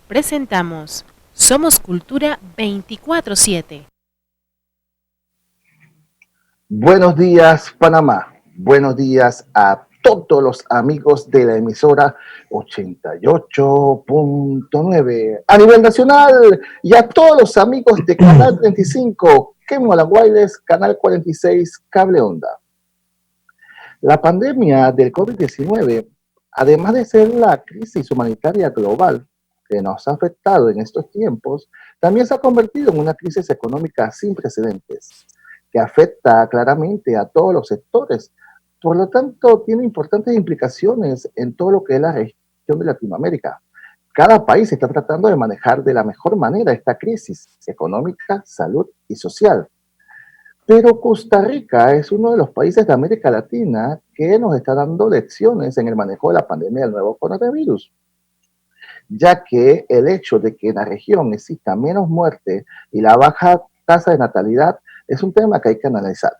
Presentamos Somos Cultura 24/7. Buenos días, Panamá. Buenos días a todos los amigos de la emisora 88.9 a nivel nacional y a todos los amigos de Canal 35, Kemolan Wireless, Canal 46, Cable Onda. La pandemia del COVID-19, además de ser la crisis humanitaria global que nos ha afectado en estos tiempos, también se ha convertido en una crisis económica sin precedentes que afecta claramente a todos los sectores. Por lo tanto, tiene importantes implicaciones en todo lo que es la región de Latinoamérica. Cada país está tratando de manejar de la mejor manera esta crisis económica, salud y social. Pero Costa Rica es uno de los países de América Latina que nos está dando lecciones en el manejo de la pandemia del nuevo coronavirus, ya que el hecho de que en la región exista menos muerte y la baja tasa de natalidad es un tema que hay que analizar.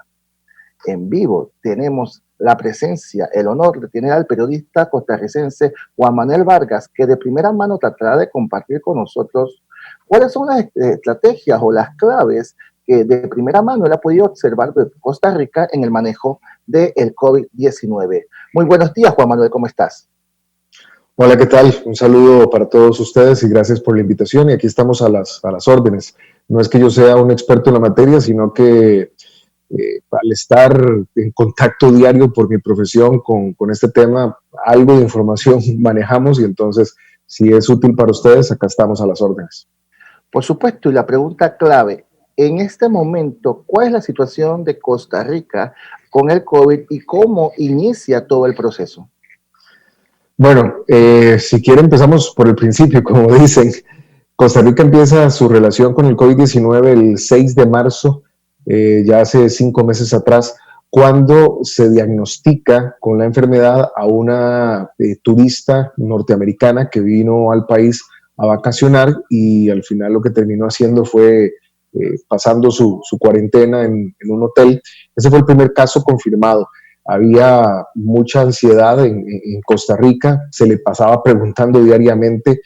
En vivo tenemos la presencia, el honor de tener al periodista costarricense Juan Manuel Vargas, que de primera mano tratará de compartir con nosotros cuáles son las estrategias o las claves que de primera mano él ha podido observar de Costa Rica en el manejo del COVID-19. Muy buenos días, Juan Manuel, ¿cómo estás? Hola, ¿qué tal? Un saludo para todos ustedes y gracias por la invitación. Y aquí estamos a las órdenes. No es que yo sea un experto en la materia, sino que al estar en contacto diario por mi profesión con este tema, algo de información manejamos y entonces, si es útil para ustedes, acá estamos a las órdenes. Por supuesto, y la pregunta clave, en este momento, ¿cuál es la situación de Costa Rica con el COVID y cómo inicia todo el proceso? Bueno, si quieren empezamos por el principio, como dicen. Costa Rica empieza su relación con el COVID-19 el 6 de marzo, ya hace 5 meses atrás, cuando se diagnostica con la enfermedad a una turista norteamericana que vino al país a vacacionar y al final lo que terminó haciendo fue pasando su cuarentena en un hotel. Ese fue el primer caso confirmado. Había mucha ansiedad en Costa Rica, se le pasaba preguntando diariamente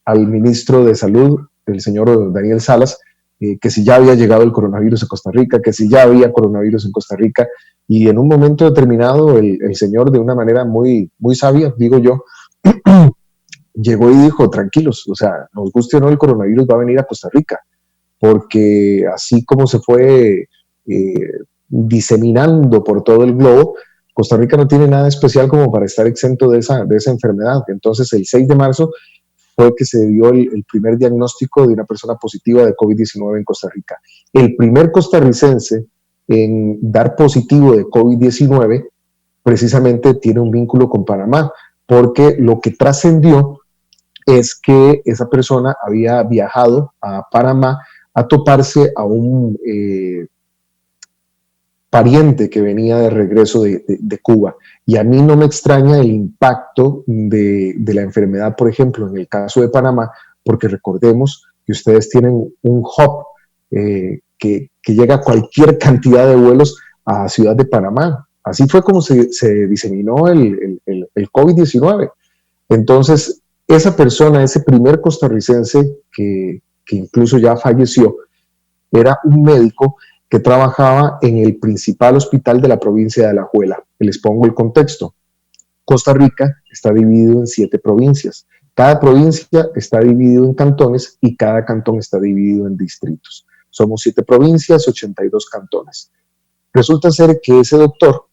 al ministro de Salud, el señor Daniel Salas, que si ya había llegado el coronavirus a Costa Rica, que si ya había coronavirus en Costa Rica, y en un momento determinado el señor de una manera muy, muy sabia, digo yo, llegó y dijo, tranquilos, o sea, nos guste o no, el coronavirus va a venir a Costa Rica, porque así como se fue diseminando por todo el globo, Costa Rica no tiene nada especial como para estar exento de esa enfermedad. Entonces, el 6 de marzo fue que se dio el primer diagnóstico de una persona positiva de COVID-19 en Costa Rica. El primer costarricense en dar positivo de COVID-19 precisamente tiene un vínculo con Panamá, porque lo que trascendió es que esa persona había viajado a Panamá a toparse a un pariente que venía de regreso de Cuba. Y a mí no me extraña el impacto de la enfermedad, por ejemplo, en el caso de Panamá, porque recordemos que ustedes tienen un hub que llega a cualquier cantidad de vuelos a Ciudad de Panamá. Así fue como se diseminó el COVID-19. Entonces, esa persona, ese primer costarricense que incluso ya falleció, era un médico que trabajaba en el principal hospital de la provincia de Alajuela. Les pongo el contexto. Costa Rica está dividido en 7 provincias. Cada provincia está dividido en cantones y cada cantón está dividido en distritos. Somos 7 provincias, 82 cantones. Resulta ser que ese doctor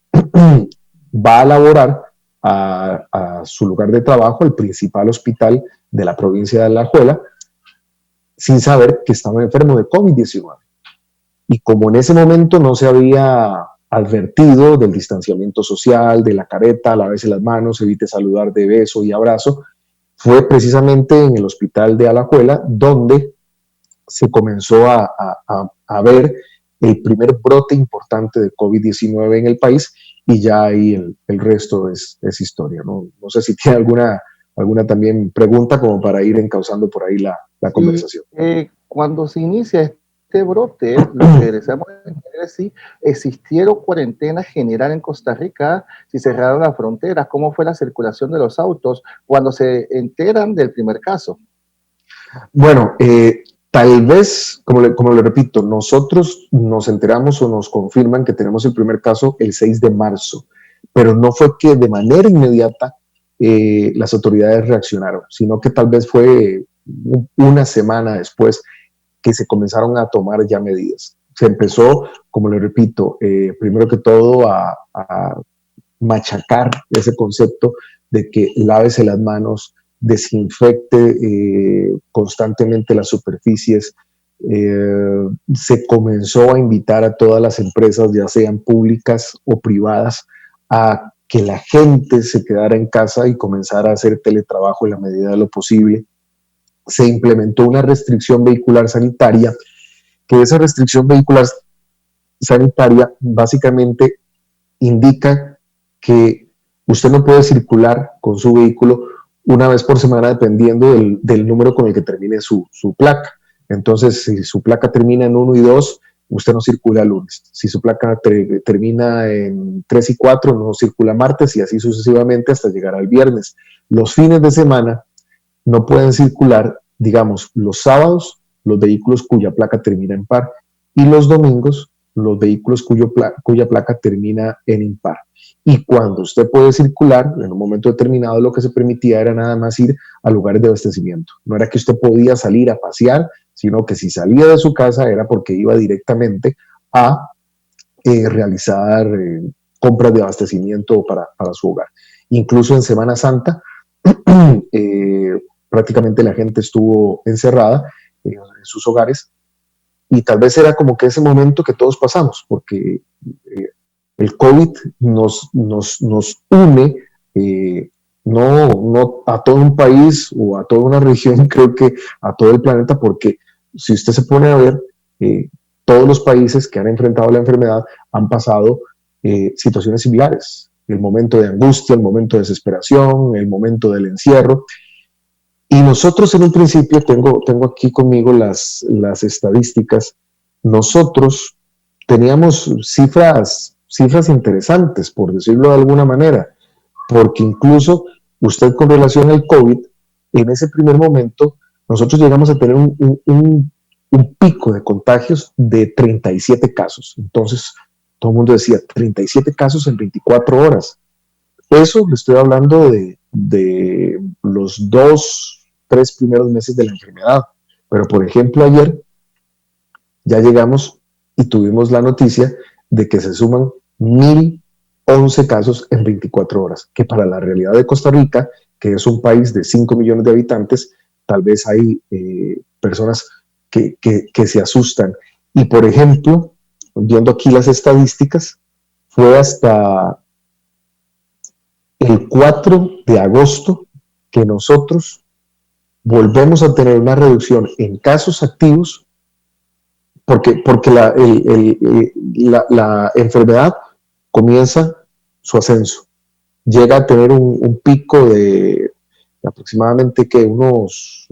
va a laborar a su lugar de trabajo, el principal hospital de la provincia de Alajuela, sin saber que estaba enfermo de COVID-19. Y como en ese momento no se había advertido del distanciamiento social, de la careta, lavarse las manos, evite saludar de beso y abrazo, fue precisamente en el hospital de Alajuela donde se comenzó a ver el primer brote importante de COVID-19 en el país y ya ahí el resto es historia. No sé si tiene alguna también pregunta como para ir encauzando por ahí la conversación. Cuando se inicia este brote, lo que deseamos entender es si existieron cuarentenas general en Costa Rica, si cerraron las fronteras, cómo fue la circulación de los autos cuando se enteran del primer caso. Bueno, tal vez, como le repito, nosotros nos enteramos o nos confirman que tenemos el primer caso el 6 de marzo, pero no fue que de manera inmediata las autoridades reaccionaron, sino que tal vez fue una semana después que se comenzaron a tomar ya medidas. Se empezó, como le repito, primero que todo a machacar ese concepto de que lávese las manos, desinfecte constantemente las superficies. Se comenzó a invitar a todas las empresas, ya sean públicas o privadas, a que la gente se quedara en casa y comenzara a hacer teletrabajo en la medida de lo posible. Se implementó una restricción vehicular sanitaria, que esa restricción vehicular sanitaria básicamente indica que usted no puede circular con su vehículo una vez por semana dependiendo del número con el que termine su placa. Entonces, si su placa termina en 1 y 2, usted no circula lunes. Si su placa termina en 3 y 4, no circula martes y así sucesivamente hasta llegar al viernes. Los fines de semana no pueden circular, digamos, los sábados, los vehículos cuya placa termina en par, y los domingos, los vehículos cuya placa termina en impar. Y cuando usted puede circular, en un momento determinado lo que se permitía era nada más ir a lugares de abastecimiento. No era que usted podía salir a pasear, sino que si salía de su casa era porque iba directamente a realizar compras de abastecimiento para su hogar. Incluso en Semana Santa, prácticamente la gente estuvo encerrada en sus hogares y tal vez era como que ese momento que todos pasamos, porque el COVID nos une, no a todo un país o a toda una región, creo que a todo el planeta, porque si usted se pone a ver, todos los países que han enfrentado la enfermedad han pasado situaciones similares. El momento de angustia, el momento de desesperación, el momento del encierro. Y nosotros en un principio, tengo aquí conmigo las estadísticas, nosotros teníamos cifras interesantes, por decirlo de alguna manera, porque incluso usted con relación al COVID, en ese primer momento, nosotros llegamos a tener un pico de contagios de 37 casos. Entonces, todo el mundo decía, 37 casos en 24 horas. Eso le estoy hablando de los 2-3 primeros meses de la enfermedad. Pero, por ejemplo, ayer ya llegamos y tuvimos la noticia de que se suman 1.011 casos en 24 horas, que para la realidad de Costa Rica, que es un país de 5 millones de habitantes, tal vez hay personas que se asustan. Y, por ejemplo, viendo aquí las estadísticas, fue hasta el 4 de agosto que nosotros volvemos a tener una reducción en casos activos, porque la enfermedad comienza su ascenso. Llega a tener un pico de aproximadamente unos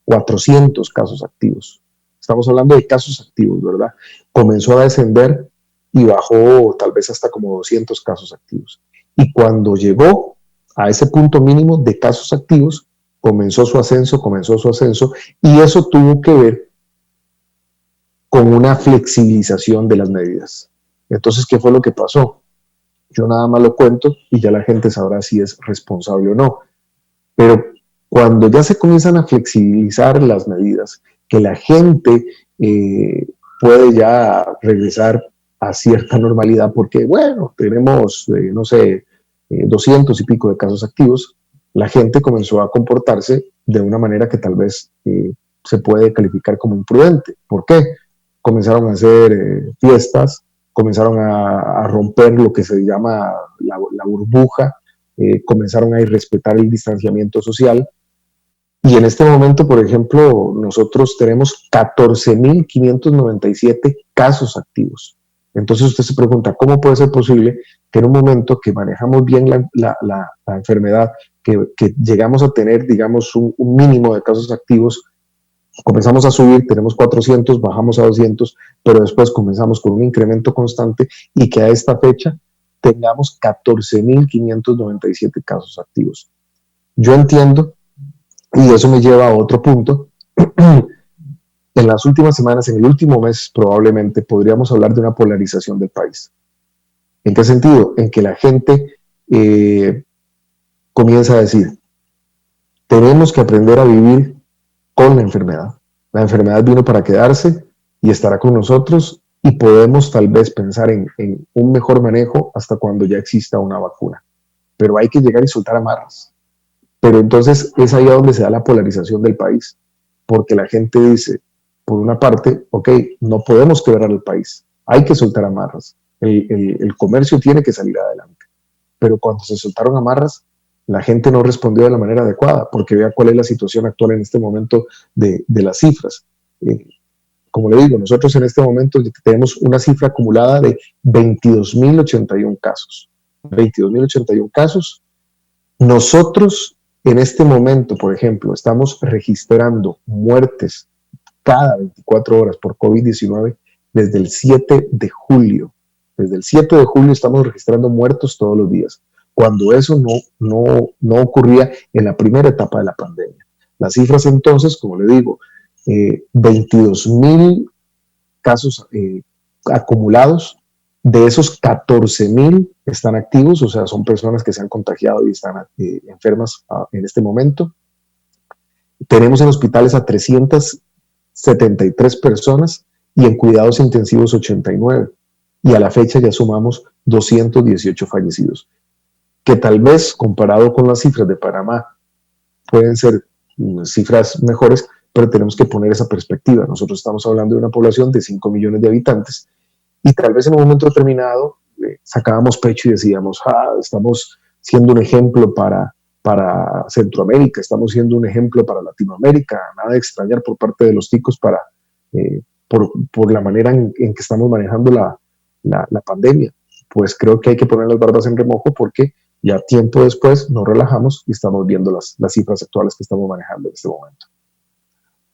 400 casos activos. Estamos hablando de casos activos, ¿verdad? Comenzó a descender y bajó tal vez hasta como 200 casos activos. Y cuando llegó a ese punto mínimo de casos activos, comenzó su ascenso, y eso tuvo que ver con una flexibilización de las medidas. Entonces, ¿qué fue lo que pasó? Yo nada más lo cuento y ya la gente sabrá si es responsable o no. Pero cuando ya se comienzan a flexibilizar las medidas, que la gente puede ya regresar a cierta normalidad, porque bueno, tenemos, 200 y pico de casos activos, la gente comenzó a comportarse de una manera que tal vez se puede calificar como imprudente. ¿Por qué? Comenzaron a hacer fiestas, comenzaron a romper lo que se llama la burbuja, comenzaron a irrespetar el distanciamiento social. Y en este momento, por ejemplo, nosotros tenemos 14.597 casos activos. Entonces usted se pregunta, ¿cómo puede ser posible que en un momento que manejamos bien la enfermedad, que llegamos a tener, digamos, un mínimo de casos activos, comenzamos a subir, tenemos 400, bajamos a 200, pero después comenzamos con un incremento constante y que a esta fecha tengamos 14.597 casos activos. Yo entiendo, y eso me lleva a otro punto, en las últimas semanas, en el último mes probablemente, podríamos hablar de una polarización del país. ¿En qué sentido? En que la gente comienza a decir, tenemos que aprender a vivir con la enfermedad. La enfermedad vino para quedarse y estará con nosotros y podemos tal vez pensar en un mejor manejo hasta cuando ya exista una vacuna. Pero hay que llegar y soltar amarras. Pero entonces es ahí donde se da la polarización del país, porque la gente dice, por una parte, ok, no podemos quebrar el país, hay que soltar amarras, el comercio tiene que salir adelante. Pero cuando se soltaron amarras, la gente no respondió de la manera adecuada, porque vea cuál es la situación actual en este momento de las cifras. Como le digo, nosotros en este momento tenemos una cifra acumulada de 22.081 casos. 22.081 casos. Nosotros en este momento, por ejemplo, estamos registrando muertes cada 24 horas por COVID-19 desde el 7 de julio. Desde el 7 de julio estamos registrando muertos todos los días, cuando eso no ocurría en la primera etapa de la pandemia. Las cifras entonces, como le digo, 22.000 casos acumulados, de esos 14.000 están activos, o sea, son personas que se han contagiado y están enfermas en este momento. Tenemos en hospitales a 373 personas y en cuidados intensivos 89. Y a la fecha ya sumamos 218 fallecidos, que tal vez comparado con las cifras de Panamá pueden ser cifras mejores, pero tenemos que poner esa perspectiva. Nosotros estamos hablando de una población de 5 millones de habitantes y tal vez en un momento determinado sacábamos pecho y decíamos, estamos siendo un ejemplo para Centroamérica, estamos siendo un ejemplo para Latinoamérica, nada de extrañar por parte de los ticos por la manera en que estamos manejando la pandemia. Pues creo que hay que poner las barbas en remojo porque ya tiempo después nos relajamos y estamos viendo las cifras actuales que estamos manejando en este momento.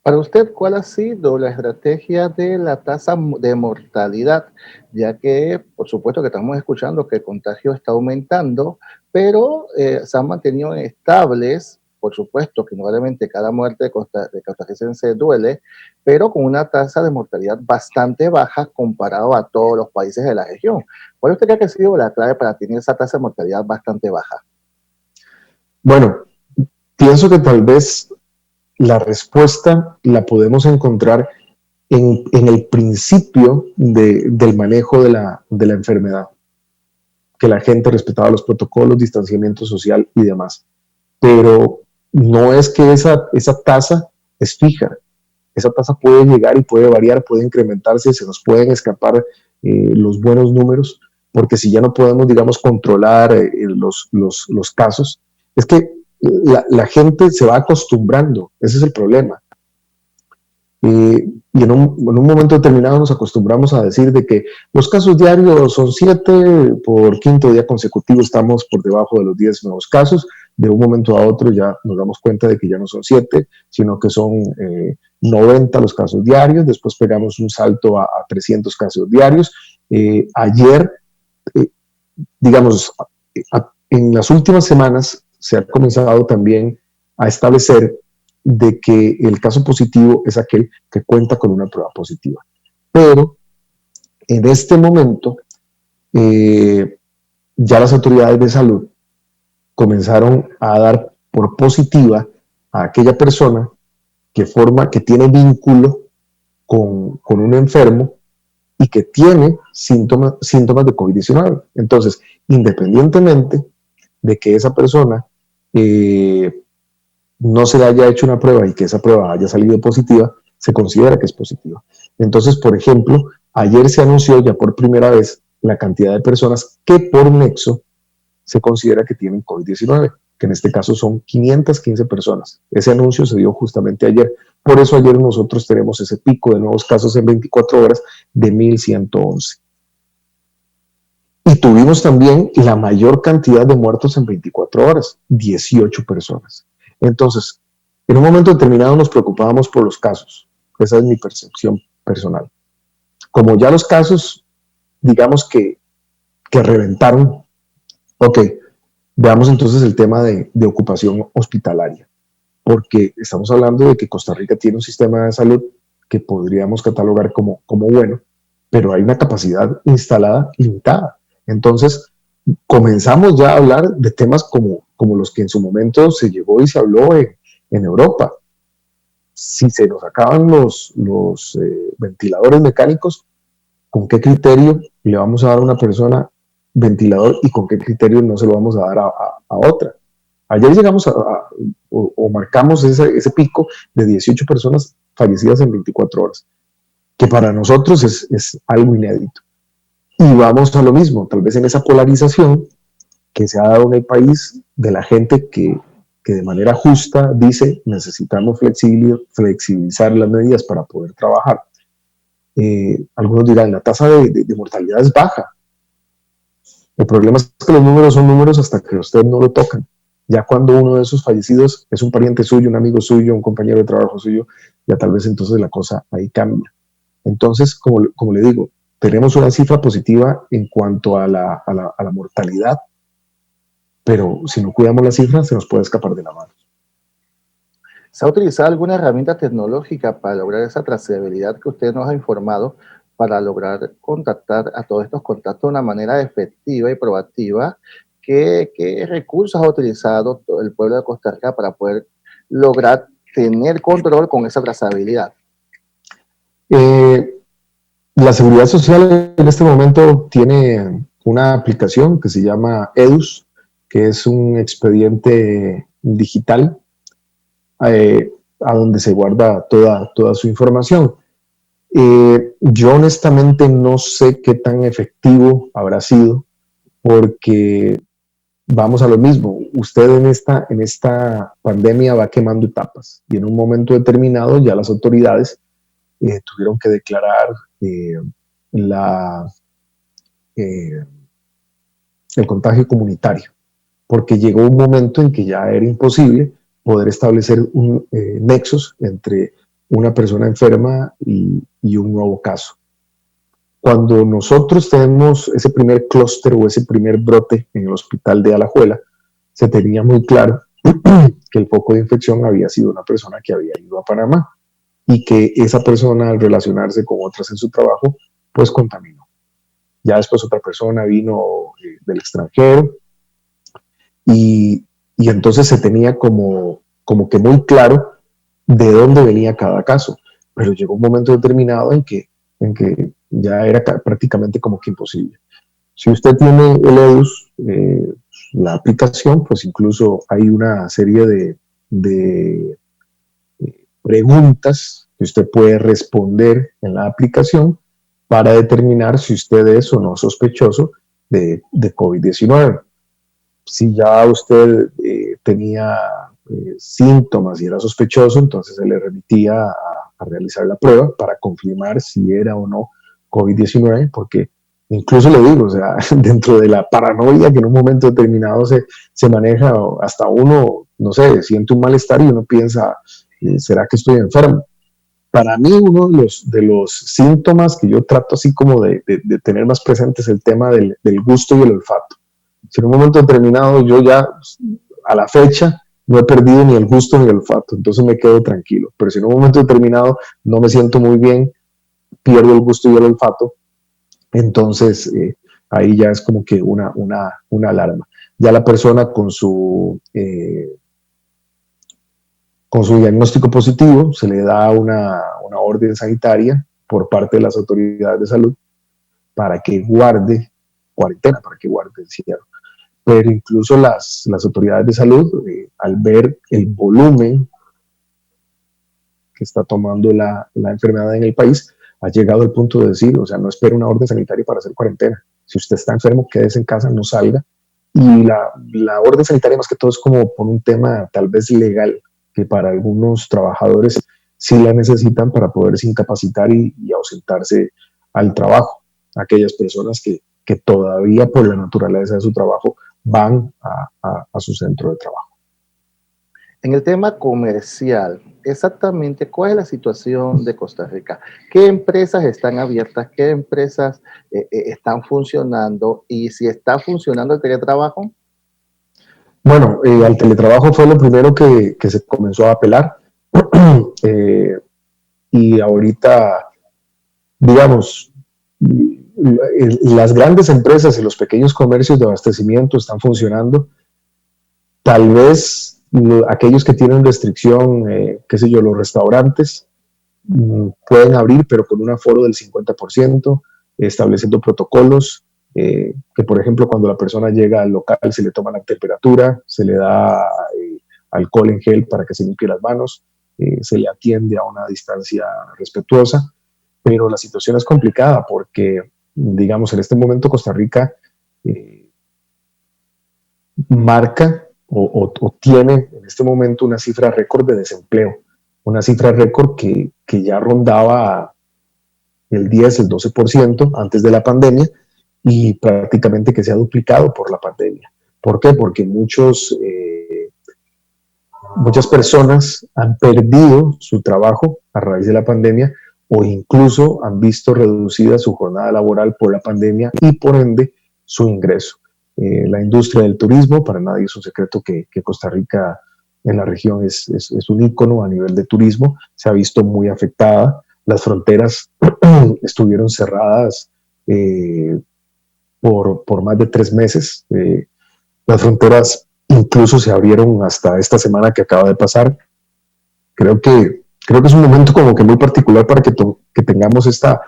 Para usted, ¿cuál ha sido la estrategia de la tasa de mortalidad? Ya que, por supuesto, que estamos escuchando que el contagio está aumentando, pero se han mantenido estables. Por supuesto que indudablemente cada muerte de costarricense duele, pero con una tasa de mortalidad bastante baja comparado a todos los países de la región. ¿Cuál usted cree que ha sido la clave para tener esa tasa de mortalidad bastante baja? Bueno, pienso que tal vez la respuesta la podemos encontrar en el principio del manejo de la enfermedad, que la gente respetaba los protocolos, distanciamiento social y demás. Pero no es que esa tasa es fija. Esa tasa puede llegar y puede variar, puede incrementarse, se nos pueden escapar los buenos números, porque si ya no podemos, digamos, controlar los casos, es que la gente se va acostumbrando, ese es el problema. Y en un momento determinado nos acostumbramos a decir de que los casos diarios son 7, por quinto día consecutivo estamos por debajo de los 10 nuevos casos, de un momento a otro ya nos damos cuenta de que ya no son 7, sino que son 90 los casos diarios, después pegamos un salto a 300 casos diarios. Ayer, digamos, en las últimas semanas se ha comenzado también a establecer de que el caso positivo es aquel que cuenta con una prueba positiva. Pero en este momento ya las autoridades de salud comenzaron a dar por positiva a aquella persona que tiene vínculo con un enfermo y que tiene síntomas de COVID-19. Entonces, independientemente de que esa persona no se le haya hecho una prueba y que esa prueba haya salido positiva, se considera que es positiva. Entonces, por ejemplo, ayer se anunció ya por primera vez la cantidad de personas que por nexo se considera que tienen COVID-19, que en este caso son 515 personas. Ese anuncio se dio justamente ayer. Por eso ayer nosotros tenemos ese pico de nuevos casos en 24 horas de 1.111. Y tuvimos también la mayor cantidad de muertos en 24 horas, 18 personas. Entonces, En un momento determinado nos preocupábamos por los casos. Esa es mi percepción personal. Como ya los casos, digamos que reventaron, ok, veamos entonces el tema de ocupación hospitalaria, porque estamos hablando de que Costa Rica tiene un sistema de salud que podríamos catalogar como bueno, pero hay una capacidad instalada limitada. Entonces, comenzamos ya a hablar de temas como los que en su momento se llegó y se habló en Europa. Si se nos acaban los ventiladores mecánicos, ¿con qué criterio le vamos a dar a una persona ventilador y con qué criterio no se lo vamos a dar a otra? Ayer llegamos o marcamos ese pico de 18 personas fallecidas en 24 horas, que para nosotros es algo inédito. Y vamos a lo mismo, tal vez en esa polarización que se ha dado en el país de la gente que de manera justa dice necesitamos flexibilizar las medidas para poder trabajar. Algunos dirán, la tasa de mortalidad es baja. El problema es que los números son números hasta que usted no lo tocan. Ya cuando uno de esos fallecidos es un pariente suyo, un amigo suyo, un compañero de trabajo suyo, ya tal vez entonces la cosa ahí cambia. Entonces, como le digo, tenemos una cifra positiva en cuanto a la mortalidad, pero si no cuidamos la cifra se nos puede escapar de la mano. ¿Se ha utilizado alguna herramienta tecnológica para lograr esa trazabilidad que usted nos ha informado, para lograr contactar a todos estos contactos de una manera efectiva y proactiva? ¿Qué recursos ha utilizado el pueblo de Costa Rica para poder lograr tener control con esa trazabilidad? La Seguridad Social en este momento tiene una aplicación que se llama EDUS, que es un expediente digital a donde se guarda toda su información. Yo honestamente no sé qué tan efectivo habrá sido, porque vamos a lo mismo. Usted en esta pandemia va quemando etapas y en un momento determinado ya las autoridades tuvieron que declarar el contagio comunitario, porque llegó un momento en que ya era imposible poder establecer nexos entre una persona enferma y un nuevo caso. Cuando nosotros tenemos ese primer clúster o ese primer brote en el hospital de Alajuela, se tenía muy claro que el foco de infección había sido una persona que había ido a Panamá y que esa persona, al relacionarse con otras en su trabajo, pues contaminó. Ya después otra persona vino del extranjero y entonces se tenía como que muy claro de dónde venía cada caso, pero llegó un momento determinado en que ya era prácticamente como que imposible. Si usted tiene el EDUS, la aplicación, pues incluso hay una serie de preguntas que usted puede responder en la aplicación para determinar si usted es o no sospechoso de COVID-19. Si ya usted tenía síntomas y era sospechoso, entonces se le remitía a realizar la prueba para confirmar si era o no COVID-19, porque incluso le digo, o sea, dentro de la paranoia que en un momento determinado se maneja, hasta uno, no sé, siente un malestar y uno piensa, ¿será que estoy enfermo? Para mí uno de los síntomas que yo trato así como de tener más presente es el tema del gusto y el olfato. Si en un momento determinado yo ya a la fecha no he perdido ni el gusto ni el olfato, entonces me quedo tranquilo. Pero si en un momento determinado no me siento muy bien, pierdo el gusto y el olfato, entonces ahí ya es como que una alarma. Ya la persona con su diagnóstico positivo se le da una orden sanitaria por parte de las autoridades de salud para que guarde cuarentena, para que guarde encierro. Pero incluso las autoridades de salud, al ver el volumen que está tomando la enfermedad en el país, ha llegado al punto de decir, o sea, no espere una orden sanitaria para hacer cuarentena. Si usted está enfermo, quédese en casa, no salga. Y la orden sanitaria más que todo es como por un tema tal vez legal, que para algunos trabajadores sí la necesitan para poderse incapacitar y ausentarse al trabajo. Aquellas personas que todavía por la naturaleza de su trabajo van a su centro de trabajo. En el tema comercial, exactamente, ¿cuál es la situación de Costa Rica? ¿Qué empresas están abiertas? ¿Qué empresas están funcionando? Y si está funcionando el teletrabajo. Bueno, al teletrabajo fue lo primero que se comenzó a apelar. eh, y ahorita, digamos, las grandes empresas y los pequeños comercios de abastecimiento están funcionando. Tal vez aquellos que tienen restricción, qué sé yo, los restaurantes pueden abrir, pero con un aforo del 50%, estableciendo protocolos, que por ejemplo cuando la persona llega al local se le toma la temperatura, se le da alcohol en gel para que se limpie las manos, se le atiende a una distancia respetuosa, pero la situación es complicada porque, digamos, en este momento Costa Rica marca o tiene en este momento una cifra récord de desempleo, una cifra récord que ya rondaba el 10, el 12% antes de la pandemia y prácticamente que se ha duplicado por la pandemia. ¿Por qué? Porque muchas personas han perdido su trabajo a raíz de la pandemia o incluso han visto reducida su jornada laboral por la pandemia y por ende su ingreso. La industria del turismo, para nadie es un secreto que Costa Rica en la región es un ícono a nivel de turismo, se ha visto muy afectada. Las fronteras estuvieron cerradas por más de 3 meses. Las fronteras incluso se abrieron hasta esta semana que acaba de pasar. Creo que es un momento como que muy particular para que tengamos esta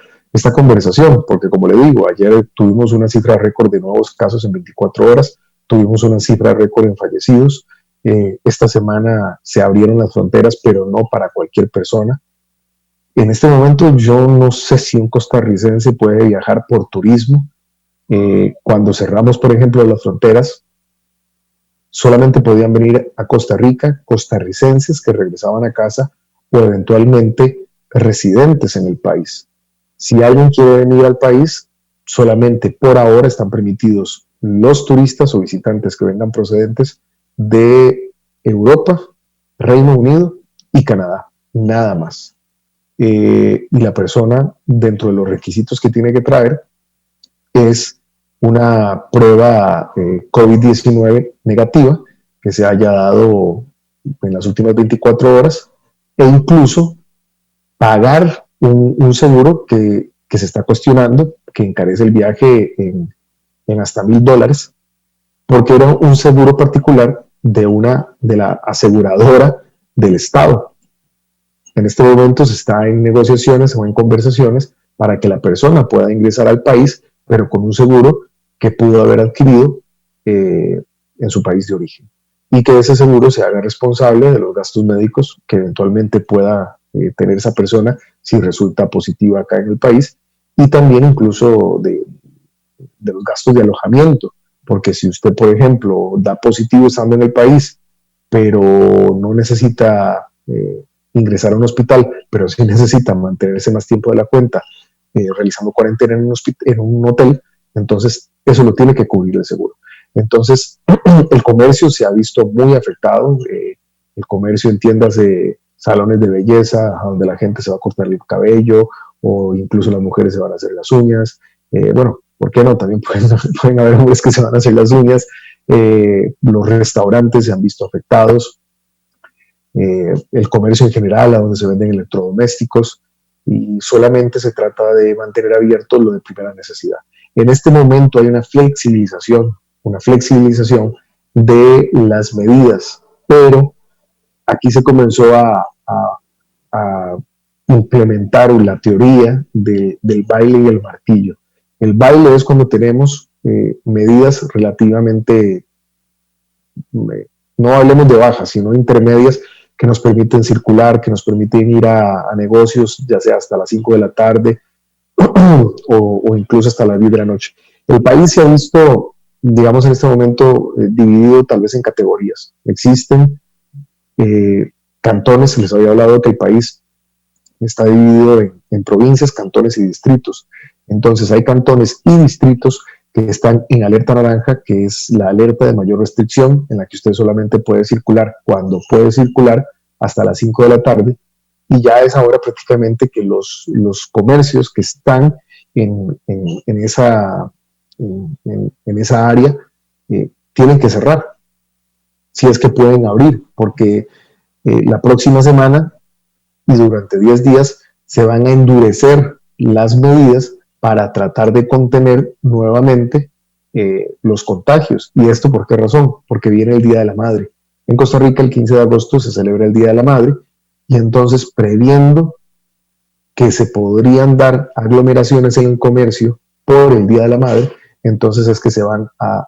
conversación, porque como le digo, ayer tuvimos una cifra récord de nuevos casos en 24 horas, tuvimos una cifra récord en fallecidos, esta semana se abrieron las fronteras, pero no para cualquier persona. En este momento yo no sé si un costarricense puede viajar por turismo. Cuando cerramos, por ejemplo, las fronteras, solamente podían venir a Costa Rica costarricenses que regresaban a casa o eventualmente residentes en el país. Si alguien quiere venir al país, solamente por ahora están permitidos los turistas o visitantes que vengan procedentes de Europa, Reino Unido y Canadá, nada más. Y la persona, dentro de los requisitos que tiene que traer, es una prueba COVID-19 negativa que se haya dado en las últimas 24 horas e incluso pagar un seguro que se está cuestionando, que encarece el viaje en hasta $1,000, porque era un seguro particular de la aseguradora del Estado. En este momento se está en negociaciones o en conversaciones para que la persona pueda ingresar al país, pero con un seguro que pudo haber adquirido en su país de origen. Y que ese seguro se haga responsable de los gastos médicos que eventualmente pueda tener esa persona si resulta positiva acá en el país, y también incluso de los gastos de alojamiento, porque si usted, por ejemplo, da positivo estando en el país, pero no necesita ingresar a un hospital, pero sí necesita mantenerse más tiempo de la cuenta, realizando cuarentena en un hotel, entonces eso lo tiene que cubrir el seguro. Entonces, el comercio se ha visto muy afectado, el comercio en tiendas de salones de belleza, donde la gente se va a cortar el cabello, o incluso las mujeres se van a hacer las uñas. Bueno, ¿por qué no? También pueden haber hombres que se van a hacer las uñas. Los restaurantes se han visto afectados. El comercio en general, a donde se venden electrodomésticos, y solamente se trata de mantener abierto lo de primera necesidad. En este momento hay una flexibilización de las medidas, pero aquí se comenzó a implementar la teoría del baile y el martillo. El baile es cuando tenemos medidas relativamente, no hablemos de bajas, sino intermedias, que nos permiten circular, que nos permiten ir a negocios, ya sea hasta las 5 de la tarde o incluso hasta las 10 de la noche. El país se ha visto, digamos, en este momento dividido tal vez en categorías. Existen cantones, se les había hablado que el país está dividido en provincias, cantones y distritos. Entonces hay cantones y distritos que están en alerta naranja, que es la alerta de mayor restricción, en la que usted solamente puede circular cuando puede circular hasta las 5 de la tarde, y ya es ahora prácticamente que los comercios que están en esa área tienen que cerrar, si es que pueden abrir, porque la próxima semana y durante 10 días se van a endurecer las medidas para tratar de contener nuevamente los contagios. ¿Y esto por qué razón? Porque viene el Día de la Madre. En Costa Rica el 15 de agosto se celebra el Día de la Madre, y entonces, previendo que se podrían dar aglomeraciones en el comercio por el Día de la Madre, entonces es que se van a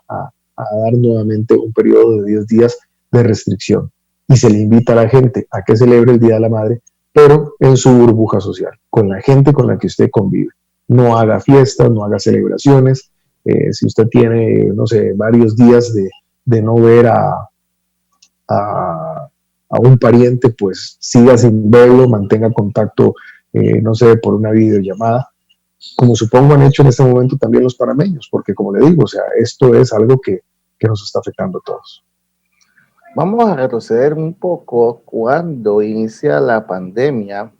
dar nuevamente un periodo de 10 días de restricción. Y se le invita a la gente a que celebre el Día de la Madre, pero en su burbuja social, con la gente con la que usted convive. No haga fiestas, no haga celebraciones. Si usted tiene, no sé, varios días de no ver a un pariente, pues siga sin verlo, mantenga contacto, no sé, por una videollamada, como supongo han hecho en este momento también los panameños, porque como le digo, o sea, esto es algo que nos está afectando a todos. Vamos a retroceder un poco cuando inicia la pandemia.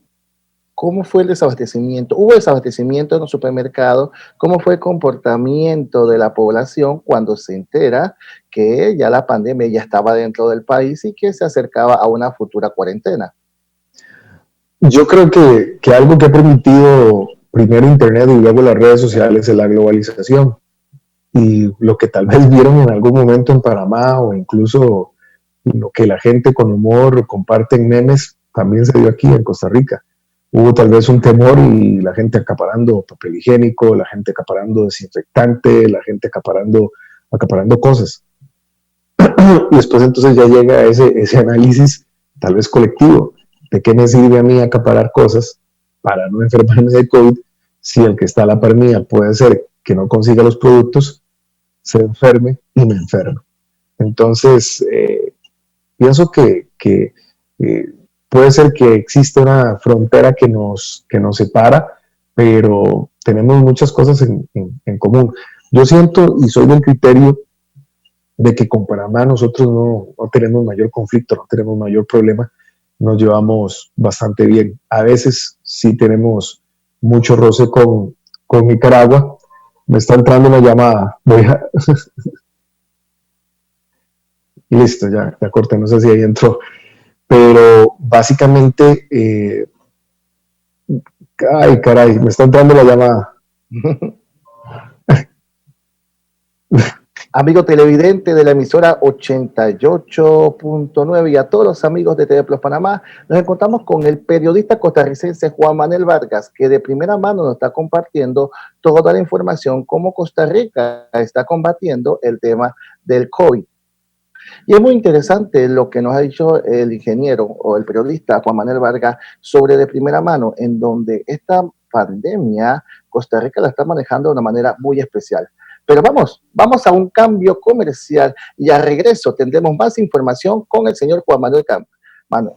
¿Cómo fue el desabastecimiento? ¿Hubo desabastecimiento en los supermercados? ¿Cómo fue el comportamiento de la población cuando se entera que ya la pandemia ya estaba dentro del país y que se acercaba a una futura cuarentena? Yo creo que algo que ha permitido primero Internet y luego las redes sociales es la globalización. Y lo que tal vez vieron en algún momento en Panamá, o incluso lo que la gente con humor comparte en memes, también se dio aquí en Costa Rica. Hubo tal vez un temor y la gente acaparando papel higiénico, la gente acaparando desinfectante, la gente acaparando cosas. Y después entonces ya llega ese análisis tal vez colectivo. ¿De qué me sirve a mí acaparar cosas para no enfermarme de COVID si el que está a la par mía puede ser que no consiga los productos, se enferme y me enfermo? Entonces, pienso que puede ser que exista una frontera que nos separa, pero tenemos muchas cosas en común. Yo siento y soy del criterio de que con Panamá nosotros no tenemos mayor conflicto, no tenemos mayor problema, nos llevamos bastante bien. A veces sí tenemos mucho roce con Nicaragua. Me está entrando una llamada. Y listo, ya corté, no sé si ahí entró. Pero básicamente, ay caray, me está entrando la llamada. Amigo televidente de la emisora 88.9 y a todos los amigos de TV Plus Panamá, nos encontramos con el periodista costarricense Juan Manuel Vargas, que de primera mano nos está compartiendo toda la información cómo Costa Rica está combatiendo el tema del COVID. Y es muy interesante lo que nos ha dicho el ingeniero o el periodista Juan Manuel Vargas sobre de primera mano, en donde esta pandemia Costa Rica la está manejando de una manera muy especial. Pero vamos a un cambio comercial y al regreso tendremos más información con el señor Juan Manuel Manuel.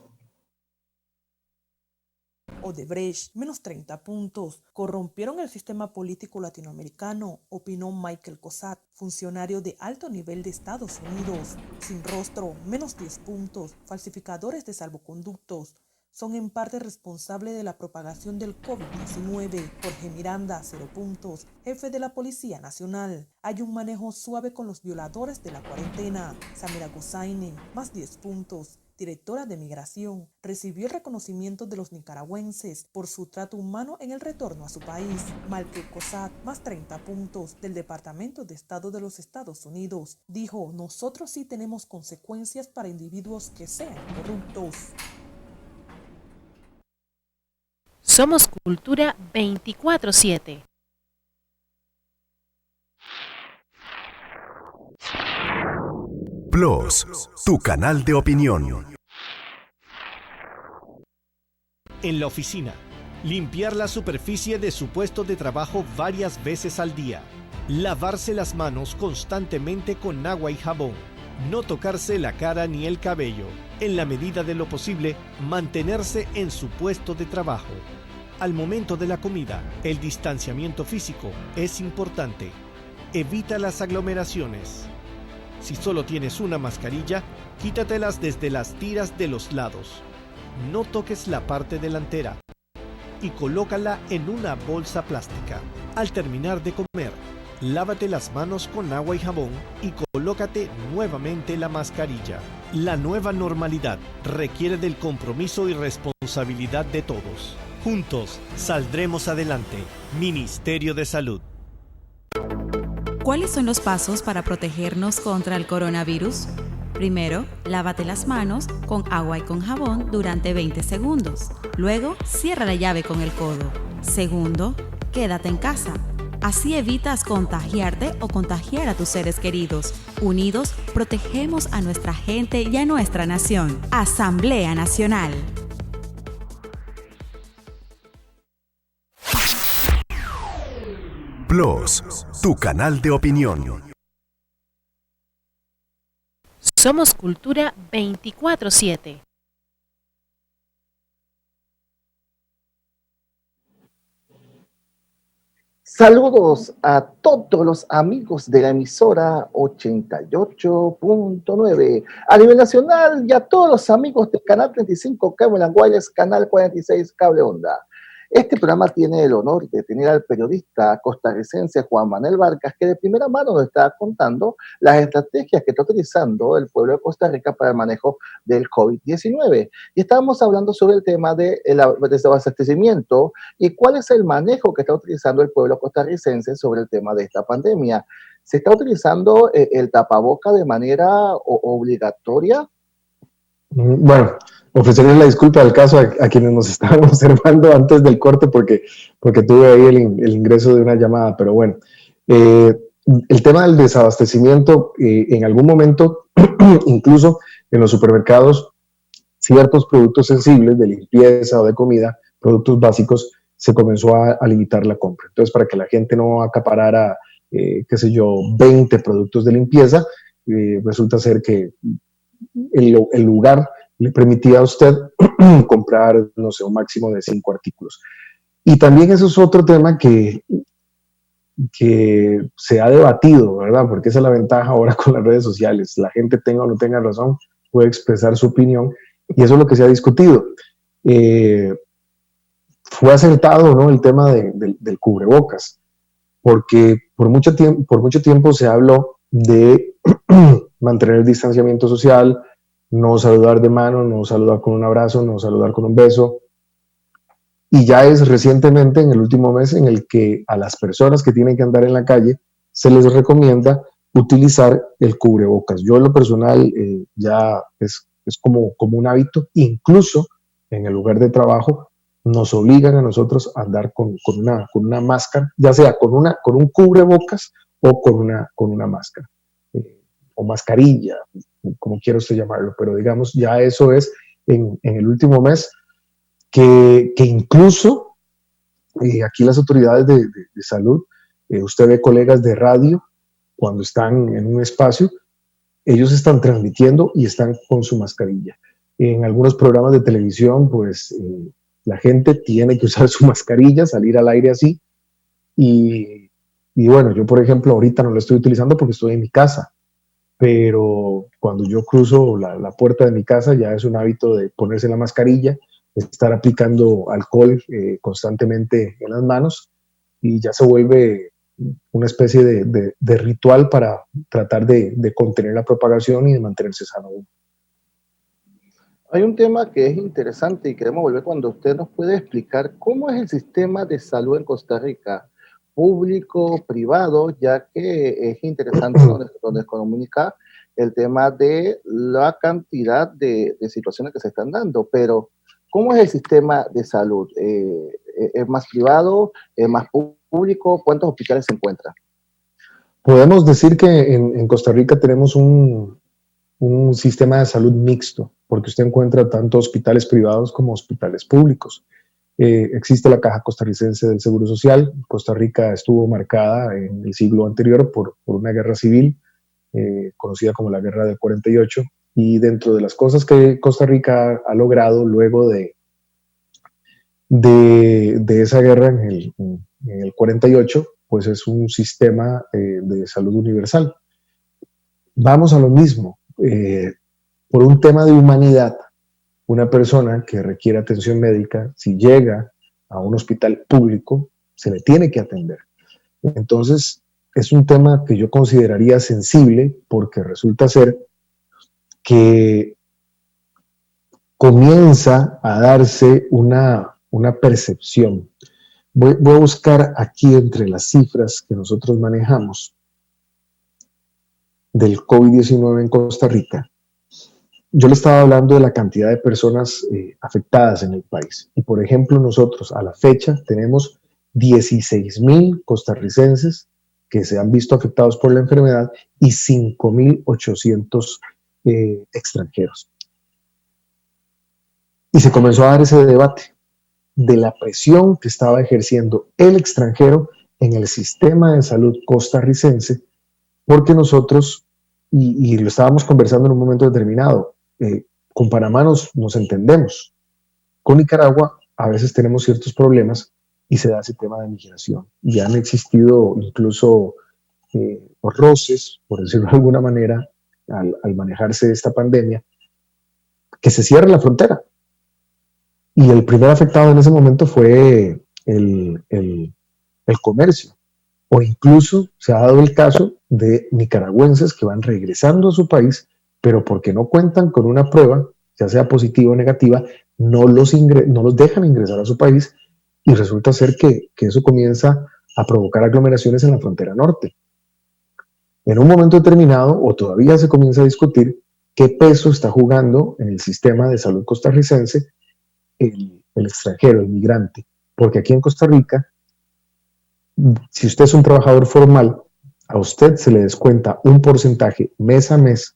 Odebrecht, menos 30 puntos. Corrompieron el sistema político latinoamericano, opinó Michael Cosat, funcionario de alto nivel de Estados Unidos. Sin rostro, menos 10 puntos. Falsificadores de salvoconductos son en parte responsables de la propagación del COVID-19. Jorge Miranda, 0 puntos. Jefe de la Policía Nacional. Hay un manejo suave con los violadores de la cuarentena. Samira Gozaine, más 10 puntos. Directora de Migración, recibió el reconocimiento de los nicaragüenses por su trato humano en el retorno a su país. Michael Cosat, más 30 puntos, del Departamento de Estado de los Estados Unidos, dijo: nosotros sí tenemos consecuencias para individuos que sean corruptos. Somos Cultura 24/7. Plus, tu canal de opinión. En la oficina, limpiar la superficie de su puesto de trabajo varias veces al día. Lavarse las manos constantemente con agua y jabón. No tocarse la cara ni el cabello. En la medida de lo posible, mantenerse en su puesto de trabajo. Al momento de la comida, el distanciamiento físico es importante. Evita las aglomeraciones. Si solo tienes una mascarilla, quítatelas desde las tiras de los lados. No toques la parte delantera y colócala en una bolsa plástica. Al terminar de comer, lávate las manos con agua y jabón y colócate nuevamente la mascarilla. La nueva normalidad requiere del compromiso y responsabilidad de todos. Juntos saldremos adelante. Ministerio de Salud. ¿Cuáles son los pasos para protegernos contra el coronavirus? Primero, lávate las manos con agua y con jabón durante 20 segundos. Luego, cierra la llave con el codo. Segundo, quédate en casa. Así evitas contagiarte o contagiar a tus seres queridos. Unidos, protegemos a nuestra gente y a nuestra nación. Asamblea Nacional. Plus, tu canal de opinión. Somos Cultura 24/7. Saludos a todos los amigos de la emisora 88.9 a nivel nacional y a todos los amigos del Canal 35 Cable Wireless, Canal 46 Cable Onda. Este programa tiene el honor de tener al periodista costarricense Juan Manuel Vargas, que de primera mano nos está contando las estrategias que está utilizando el pueblo de Costa Rica para el manejo del COVID-19. Y estábamos hablando sobre el tema del desabastecimiento y cuál es el manejo que está utilizando el pueblo costarricense sobre el tema de esta pandemia. ¿Se está utilizando el tapaboca de manera obligatoria? Bueno, ofrecerles la disculpa al caso a quienes nos estaban observando antes del corte porque tuve ahí el ingreso de una llamada, pero bueno, el tema del desabastecimiento, en algún momento, incluso en los supermercados, ciertos productos sensibles de limpieza o de comida, productos básicos, se comenzó a limitar la compra. Entonces, para que la gente no acaparara, 20 productos de limpieza, resulta ser que el lugar le permitía a usted comprar, no sé, un máximo de 5 artículos. Y también eso es otro tema que se ha debatido, ¿verdad? Porque esa es la ventaja ahora con las redes sociales. La gente tenga o no tenga razón, puede expresar su opinión y eso es lo que se ha discutido. Fue acertado, ¿no?, el tema del cubrebocas, porque por mucho tiempo se habló de mantener el distanciamiento social, no saludar de mano, no saludar con un abrazo, no saludar con un beso. Y ya es recientemente, en el último mes, en el que a las personas que tienen que andar en la calle se les recomienda utilizar el cubrebocas. Yo en lo personal ya es como un hábito, incluso en el lugar de trabajo nos obligan a nosotros a andar con una máscara, ya sea con un cubrebocas o con una máscara. O mascarilla, como quiera usted llamarlo, pero digamos, ya eso es en el último mes, que incluso aquí las autoridades de salud, usted ve colegas de radio, cuando están en un espacio, ellos están transmitiendo y están con su mascarilla. En algunos programas de televisión, pues la gente tiene que usar su mascarilla, salir al aire así, y bueno, yo por ejemplo ahorita no lo estoy utilizando porque estoy en mi casa, pero cuando yo cruzo la puerta de mi casa ya es un hábito de ponerse la mascarilla, estar aplicando alcohol constantemente en las manos y ya se vuelve una especie de ritual para tratar de contener la propagación y de mantenerse sano. Hay un tema que es interesante y queremos volver cuando usted nos puede explicar cómo es el sistema de salud en Costa Rica, público, privado, ya que es interesante donde comunica el tema de la cantidad de situaciones que se están dando, pero ¿cómo es el sistema de salud? ¿Es más privado? ¿Es más público? ¿Cuántos hospitales se encuentran? Podemos decir que en Costa Rica tenemos un sistema de salud mixto, porque usted encuentra tanto hospitales privados como hospitales públicos. Existe la Caja Costarricense del Seguro Social. Costa Rica estuvo marcada en el siglo anterior por una guerra civil, conocida como la Guerra del 48, y dentro de las cosas que Costa Rica ha logrado luego de esa guerra en el 48, pues es un sistema de salud universal. Vamos a lo mismo. Por un tema de humanidad, una persona que requiere atención médica, si llega a un hospital público, se le tiene que atender. Entonces, es un tema que yo consideraría sensible porque resulta ser que comienza a darse una percepción. Voy a buscar aquí entre las cifras que nosotros manejamos del COVID-19 en Costa Rica. Yo le estaba hablando de la cantidad de personas afectadas en el país. Y, por ejemplo, nosotros a la fecha tenemos 16,000 costarricenses que se han visto afectados por la enfermedad y 5,800 extranjeros. Y se comenzó a dar ese debate de la presión que estaba ejerciendo el extranjero en el sistema de salud costarricense, porque nosotros, y lo estábamos conversando en un momento determinado, con Panamá nos entendemos, con Nicaragua a veces tenemos ciertos problemas y se da ese tema de migración. Y han existido incluso roces, por decirlo de alguna manera, al manejarse esta pandemia, que se cierra la frontera. Y el primer afectado en ese momento fue el comercio. O incluso se ha dado el caso de nicaragüenses que van regresando a su país, pero porque no cuentan con una prueba, ya sea positiva o negativa, no los dejan ingresar a su país y resulta ser que eso comienza a provocar aglomeraciones en la frontera norte. En un momento determinado, o todavía se comienza a discutir qué peso está jugando en el sistema de salud costarricense el extranjero, el migrante, porque aquí en Costa Rica, si usted es un trabajador formal, a usted se le descuenta un porcentaje mes a mes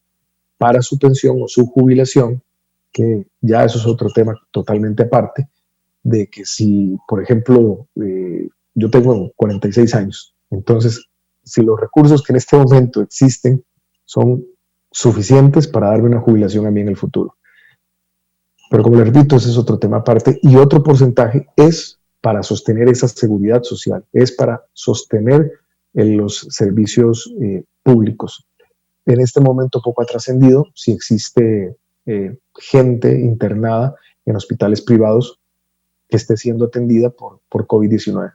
para su pensión o su jubilación, que ya eso es otro tema totalmente aparte, de que si, por ejemplo, yo tengo 46 años, entonces, si los recursos que en este momento existen son suficientes para darme una jubilación a mí en el futuro. Pero como le repito, ese es otro tema aparte, y otro porcentaje es para sostener esa seguridad social, es para sostener los servicios públicos. En este momento poco ha trascendido si existe gente internada en hospitales privados que esté siendo atendida por COVID-19.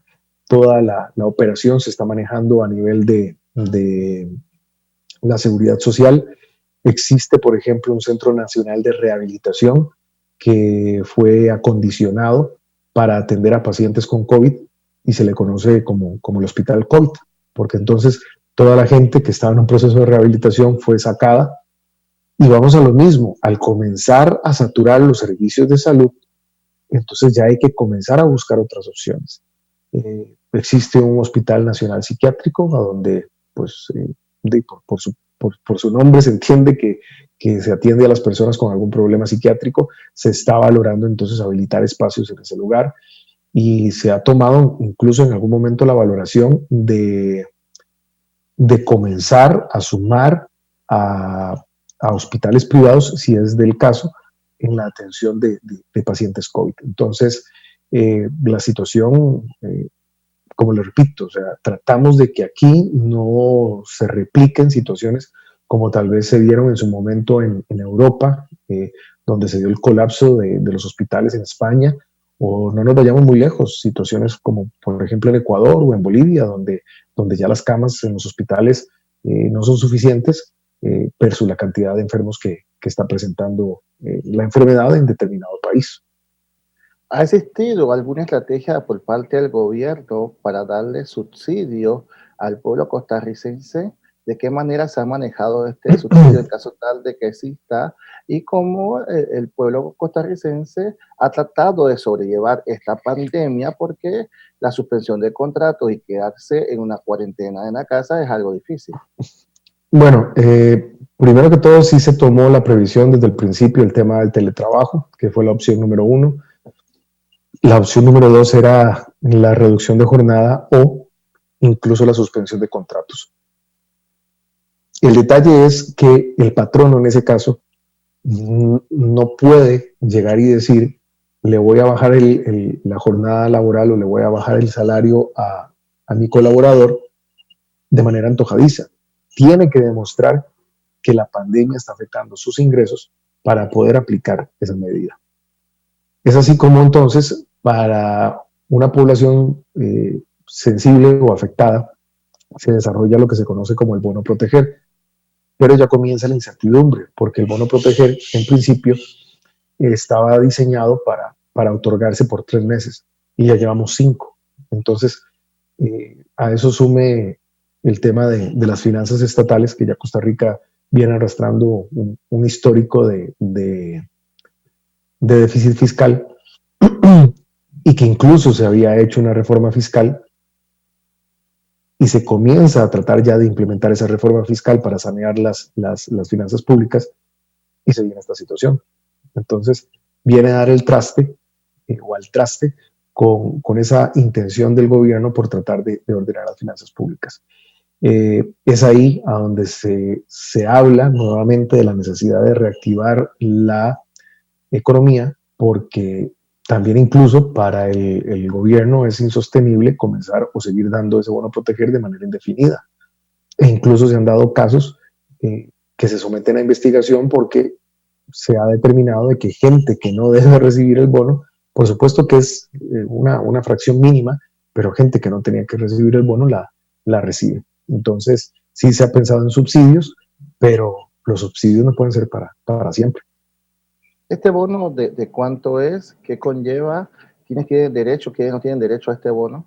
Toda la operación se está manejando a nivel de la seguridad social. Existe, por ejemplo, un Centro Nacional de Rehabilitación que fue acondicionado para atender a pacientes con COVID y se le conoce como el Hospital COVID, porque entonces toda la gente que estaba en un proceso de rehabilitación fue sacada. Y vamos a lo mismo, al comenzar a saturar los servicios de salud, entonces ya hay que comenzar a buscar otras opciones. Existe un Hospital Nacional Psiquiátrico a donde, pues, por su nombre se entiende que se atiende a las personas con algún problema psiquiátrico. Se está valorando entonces habilitar espacios en ese lugar y se ha tomado incluso en algún momento la valoración de comenzar a sumar a hospitales privados, si es del caso, en la atención de pacientes COVID. Entonces, la situación, como le repito, o sea, tratamos de que aquí no se repliquen situaciones como tal vez se dieron en su momento en Europa, donde se dio el colapso de los hospitales en España, o no nos vayamos muy lejos, situaciones como por ejemplo en Ecuador o en Bolivia, donde ya las camas en los hospitales no son suficientes versus la cantidad de enfermos que está presentando la enfermedad en determinado país. ¿Ha existido alguna estrategia por parte del gobierno para darle subsidio al pueblo costarricense? ¿De qué manera se ha manejado este subsidio en caso tal de que exista? Y cómo el pueblo costarricense ha tratado de sobrellevar esta pandemia, porque la suspensión de contratos y quedarse en una cuarentena en la casa es algo difícil. Bueno, primero que todo sí se tomó la previsión desde el principio el tema del teletrabajo, que fue la opción número 1. La opción número 2 era la reducción de jornada o incluso la suspensión de contratos. El detalle es que el patrono en ese caso no puede llegar y decir le voy a bajar la jornada laboral o le voy a bajar el salario a a mi colaborador de manera antojadiza. Tiene que demostrar que la pandemia está afectando sus ingresos para poder aplicar esa medida. Es así como entonces para una población sensible o afectada se desarrolla lo que se conoce como el bono proteger, pero ya comienza la incertidumbre, porque el bono proteger en principio estaba diseñado para otorgarse por 3 meses y ya llevamos 5. Entonces, a eso sume el tema de las finanzas estatales, que ya Costa Rica viene arrastrando un histórico de déficit fiscal y que incluso se había hecho una reforma fiscal y se comienza a tratar ya de implementar esa reforma fiscal para sanear las finanzas públicas y se viene esta situación. Entonces viene a dar el traste o al traste con esa intención del gobierno por tratar de ordenar las finanzas públicas. Es ahí a donde se habla nuevamente de la necesidad de reactivar la economía, porque también incluso para el gobierno es insostenible comenzar o seguir dando ese bono proteger de manera indefinida. E incluso se han dado casos que se someten a investigación porque se ha determinado de que gente que no debe recibir el bono, por supuesto que es una fracción mínima, pero gente que no tenía que recibir el bono la recibe. Entonces, sí se ha pensado en subsidios, pero los subsidios no pueden ser para siempre. ¿Este bono de cuánto es? ¿Qué conlleva? ¿Quiénes tienen derecho? ¿Quiénes no tienen derecho a este bono?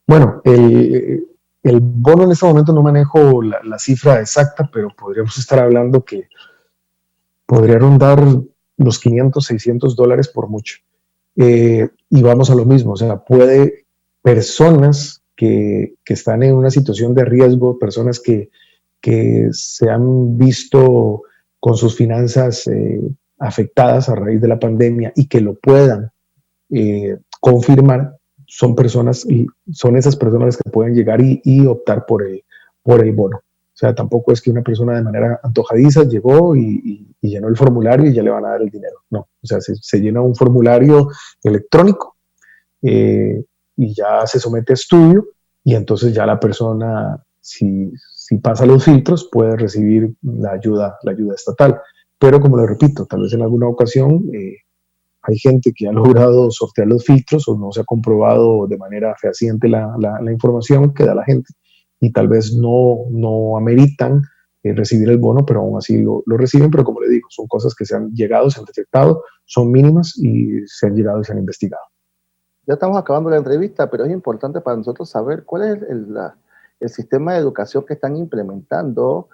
Bueno, el bono en este momento no manejo la cifra exacta, pero podríamos estar hablando que podría rondar los 500, 600 dólares por mucho. Y vamos a lo mismo, o sea, puede personas que están en una situación de riesgo, personas que se han visto con sus finanzas afectadas a raíz de la pandemia y que lo puedan confirmar, son esas personas las que pueden llegar y optar por el bono. O sea, tampoco es que una persona de manera antojadiza llegó y llenó el formulario y ya le van a dar el dinero. No, o sea, se llena un formulario electrónico y ya se somete a estudio y entonces ya la persona, si pasa los filtros, puede recibir la ayuda estatal. Pero como le repito, tal vez en alguna ocasión hay gente que ha logrado sortear los filtros o no se ha comprobado de manera fehaciente la información que da la gente y tal vez no ameritan recibir el bono, pero aún así lo reciben. Pero como le digo, son cosas que se han llegado, se han detectado, son mínimas y se han llegado y se han investigado. Ya estamos acabando la entrevista, pero es importante para nosotros saber cuál es el sistema de educación que están implementando.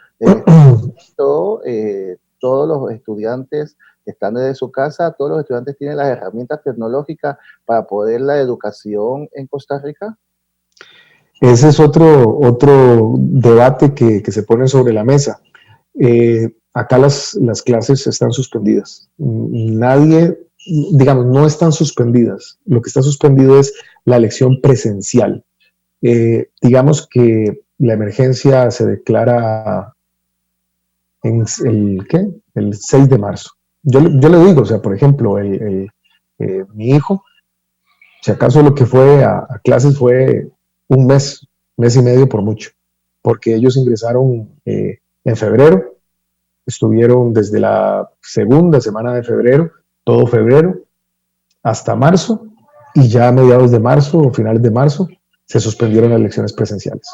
Todos los estudiantes están desde su casa, todos los estudiantes tienen las herramientas tecnológicas para poder la educación en Costa Rica. Ese es otro debate que se pone sobre la mesa. Acá las clases están suspendidas. Nadie, digamos, no están suspendidas. Lo que está suspendido es la lección presencial. Digamos que la emergencia se declara en el 6 de marzo. Yo le digo, o sea, por ejemplo, mi hijo, si acaso lo que fue a clases fue un mes y medio por mucho, porque ellos ingresaron en febrero, estuvieron desde la segunda semana de febrero, todo febrero, hasta marzo, y ya a mediados de marzo o finales de marzo se suspendieron las lecciones presenciales.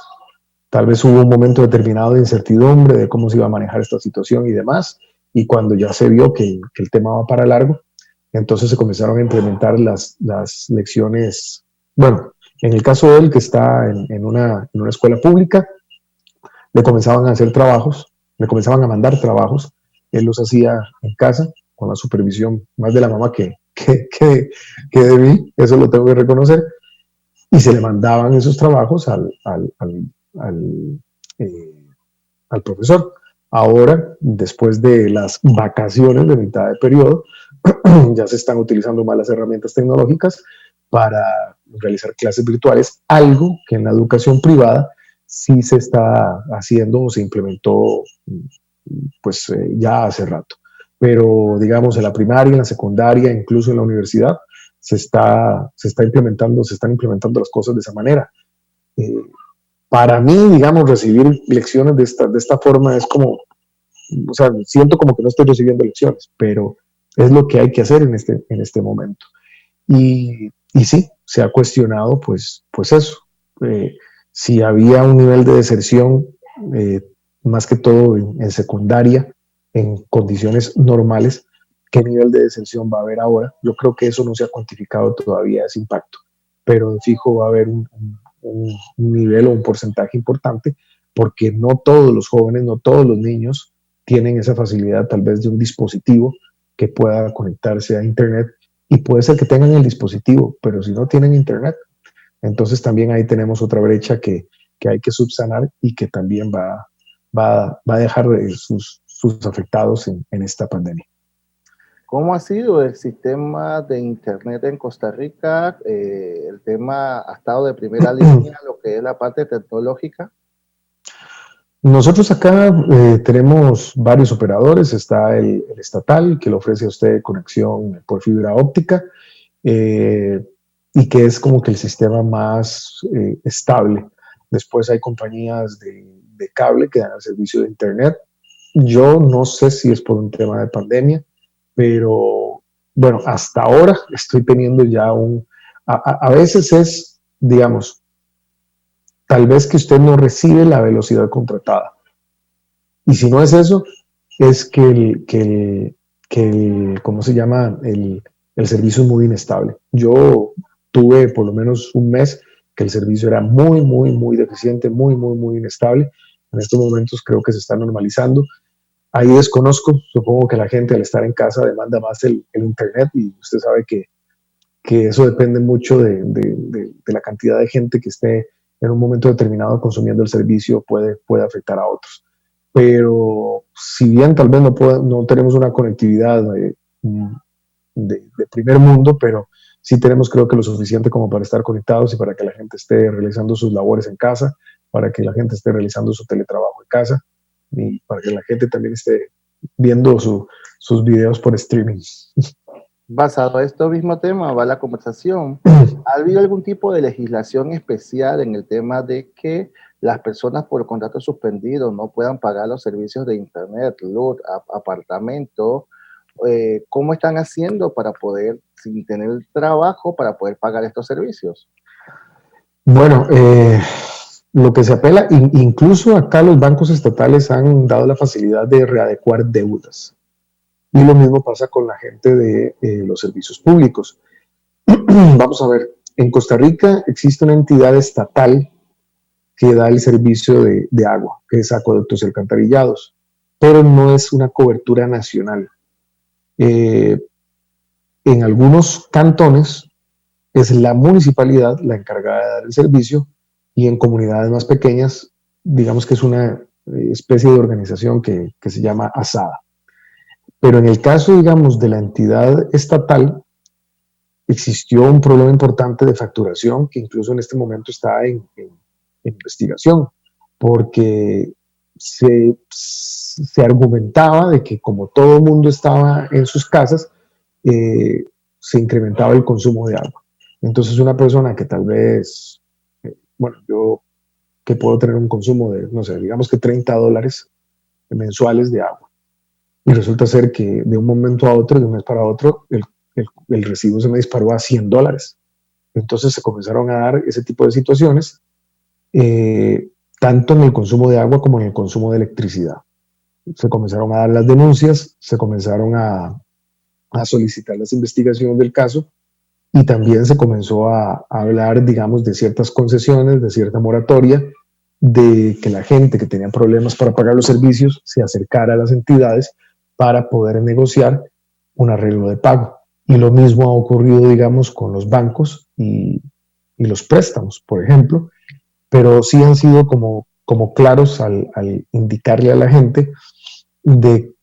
Tal vez hubo un momento determinado de incertidumbre de cómo se iba a manejar esta situación y demás, y cuando ya se vio que el tema va para largo, entonces se comenzaron a implementar las lecciones. Bueno, en el caso de él, que está en una escuela pública, le comenzaban a hacer trabajos, le comenzaban a mandar trabajos, él los hacía en casa, con la supervisión más de la mamá que de mí, eso lo tengo que reconocer, y se le mandaban esos trabajos al profesor. Ahora, después de las vacaciones de mitad de periodo, ya se están utilizando más las herramientas tecnológicas para realizar clases virtuales, algo que en la educación privada sí se está haciendo o se implementó pues ya hace rato. Pero digamos en la primaria, en la secundaria, incluso en la universidad, se están implementando las cosas de esa manera. para mí, digamos, recibir lecciones de esta forma es como, o sea, siento como que no estoy recibiendo lecciones, pero es lo que hay que hacer en este momento. Y sí, se ha cuestionado, pues eso. Si había un nivel de deserción, más que todo en secundaria, en condiciones normales, ¿qué nivel de deserción va a haber ahora? Yo creo que eso no se ha cuantificado todavía, ese impacto, pero en fijo va a haber un nivel o un porcentaje importante, porque no todos los jóvenes, no todos los niños tienen esa facilidad tal vez de un dispositivo que pueda conectarse a Internet, y puede ser que tengan el dispositivo, pero si no tienen Internet, entonces también ahí tenemos otra brecha que hay que subsanar y que también va a dejar sus afectados en esta pandemia. ¿Cómo ha sido el sistema de Internet en Costa Rica? El tema ha estado de primera línea, lo que es la parte tecnológica. Nosotros acá tenemos varios operadores. Está el estatal, que le ofrece a usted conexión por fibra óptica, y que es como que el sistema más estable. Después hay compañías de cable que dan el servicio de Internet. Yo no sé si es por un tema de pandemia, pero bueno, hasta ahora estoy teniendo ya a veces es, digamos, tal vez que usted no recibe la velocidad contratada. Y si no es eso, es que ¿cómo se llama? El servicio es muy inestable. Yo tuve por lo menos un mes que el servicio era muy, muy, muy deficiente, muy, muy, muy inestable. En estos momentos creo que se está normalizando. Ahí desconozco, supongo que la gente al estar en casa demanda más el Internet, y usted sabe que eso depende mucho de la cantidad de gente que esté en un momento determinado consumiendo el servicio, puede afectar a otros. Pero si bien tal vez no tenemos una conectividad de primer mundo, pero sí tenemos, creo que lo suficiente como para estar conectados y para que la gente esté realizando sus labores en casa, para que la gente esté realizando su teletrabajo en casa, y para que la gente también esté viendo sus videos por streaming. Basado en este mismo tema va la conversación. ¿Ha habido algún tipo de legislación especial en el tema de que las personas por contrato suspendido no puedan pagar los servicios de Internet, luz, apartamento? ¿Cómo están haciendo para poder, sin tener trabajo, para poder pagar estos servicios? Bueno, lo que se apela, incluso acá los bancos estatales han dado la facilidad de readecuar deudas. Y lo mismo pasa con la gente de los servicios públicos. Vamos a ver, en Costa Rica existe una entidad estatal que da el servicio de agua, que es Acueductos y Alcantarillados, pero no es una cobertura nacional. En algunos cantones es la municipalidad la encargada de dar el servicio, y en comunidades más pequeñas, digamos que es una especie de organización que se llama ASADA. Pero en el caso, digamos, de la entidad estatal, existió un problema importante de facturación que incluso en este momento está en investigación, porque se argumentaba de que como todo el mundo estaba en sus casas, se incrementaba el consumo de agua. Entonces una persona que tal vez, bueno, yo que puedo tener un consumo de, no sé, digamos que $30 mensuales de agua, y resulta ser que de un momento a otro, de un mes para otro, el recibo se me disparó a $100. Entonces se comenzaron a dar ese tipo de situaciones, tanto en el consumo de agua como en el consumo de electricidad. Se comenzaron a dar las denuncias, se comenzaron a solicitar las investigaciones del caso, y también se comenzó a hablar, digamos, de ciertas concesiones, de cierta moratoria, de que la gente que tenía problemas para pagar los servicios se acercara a las entidades para poder negociar un arreglo de pago. Y lo mismo ha ocurrido, digamos, con los bancos y los préstamos, por ejemplo, pero sí han sido como claros al indicarle a la gente de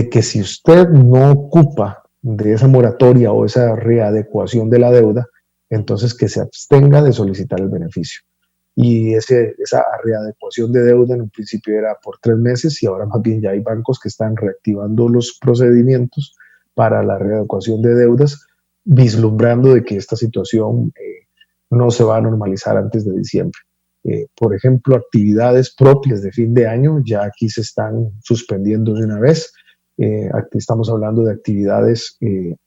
que si usted no ocupa de esa moratoria o esa readecuación de la deuda, entonces que se abstenga de solicitar el beneficio. Y esa readecuación de deuda en un principio era por 3 meses, y ahora más bien ya hay bancos que están reactivando los procedimientos para la readecuación de deudas, vislumbrando de que esta situación no se va a normalizar antes de diciembre. Por ejemplo, actividades propias de fin de año ya aquí se están suspendiendo de una vez. Aquí estamos hablando de actividades de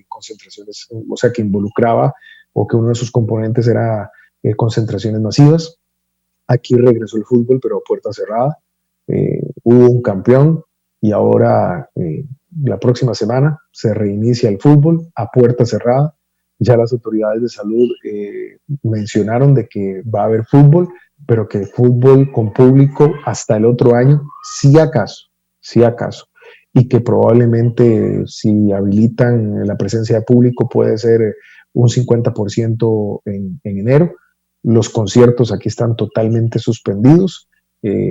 concentraciones, o sea, que involucraba o que uno de sus componentes era concentraciones masivas. Aquí regresó el fútbol, pero a puerta cerrada. Hubo un campeón y ahora la próxima semana se reinicia el fútbol a puerta cerrada. Ya las autoridades de salud mencionaron de que va a haber fútbol, pero que fútbol con público hasta el otro año, si acaso. Y que probablemente si habilitan la presencia de público puede ser un 50% en enero. Los conciertos aquí están totalmente suspendidos.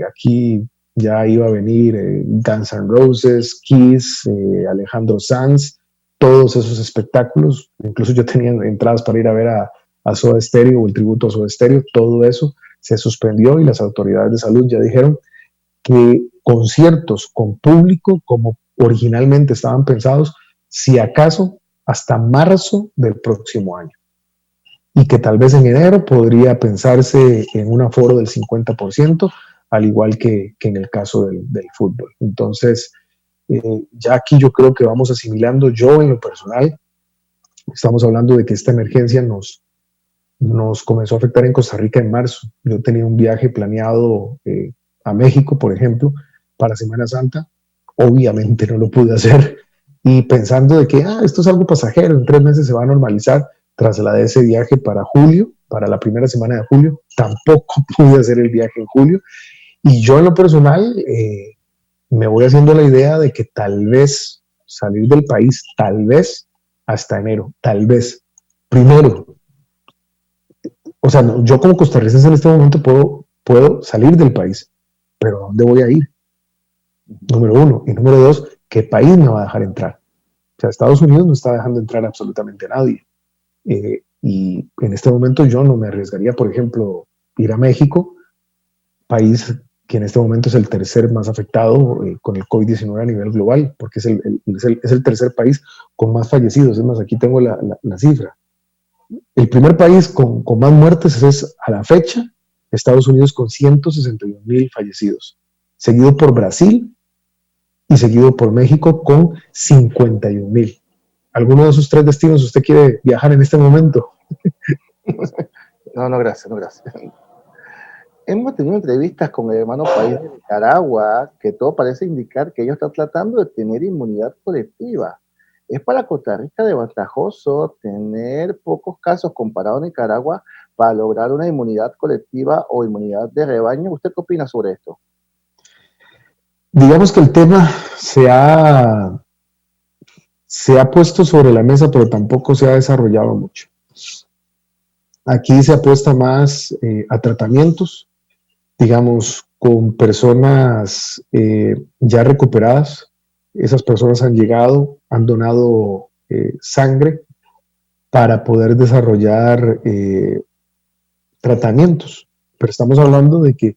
Aquí ya iba a venir Guns N' Roses, Kiss, Alejandro Sanz, todos esos espectáculos. Incluso yo tenía entradas para ir a ver a Soda Stereo o el tributo a Soda Stereo. Todo eso se suspendió y las autoridades de salud ya dijeron que conciertos con público, como originalmente estaban pensados, si acaso hasta marzo del próximo año. Y que tal vez en enero podría pensarse en un aforo del 50%, al igual que en el caso del fútbol. Entonces, ya aquí yo creo que vamos asimilando. Yo en lo personal, estamos hablando de que esta emergencia nos comenzó a afectar en Costa Rica en marzo. Yo tenía un viaje planeado a México, por ejemplo, para Semana Santa. Obviamente no lo pude hacer. Y pensando de que esto es algo pasajero, en 3 meses se va a normalizar, trasladé ese viaje para julio, para la primera semana de julio. Tampoco pude hacer el viaje en julio. Y yo en lo personal me voy haciendo la idea de que tal vez salir del país, tal vez hasta enero, tal vez. Primero, o sea, yo como costarricense en este momento puedo salir del país, pero ¿a dónde voy a ir? Número uno. Y número dos, ¿qué país me va a dejar entrar? O sea, Estados Unidos no está dejando entrar absolutamente a nadie. Y en este momento yo no me arriesgaría, por ejemplo, ir a México, país que en este momento es el tercer más afectado con el COVID-19 a nivel global, porque es el tercer país con más fallecidos. Es más, aquí tengo la cifra. El primer país con más muertes es, a la fecha, Estados Unidos con 161,000 fallecidos, seguido por Brasil y seguido por México con 51,000. ¿Alguno de esos 3 destinos usted quiere viajar en este momento? No, gracias, no, gracias. Hemos tenido entrevistas con el hermano país de Nicaragua, que todo parece indicar que ellos están tratando de tener inmunidad colectiva. ¿Es para Costa Rica desventajoso tener pocos casos comparado a Nicaragua para lograr una inmunidad colectiva o inmunidad de rebaño? ¿Usted qué opina sobre esto? Digamos que el tema se ha puesto sobre la mesa, pero tampoco se ha desarrollado mucho. Aquí se apuesta más a tratamientos, digamos, con personas ya recuperadas. Esas personas han llegado, han donado sangre para poder desarrollar tratamientos. Pero estamos hablando de que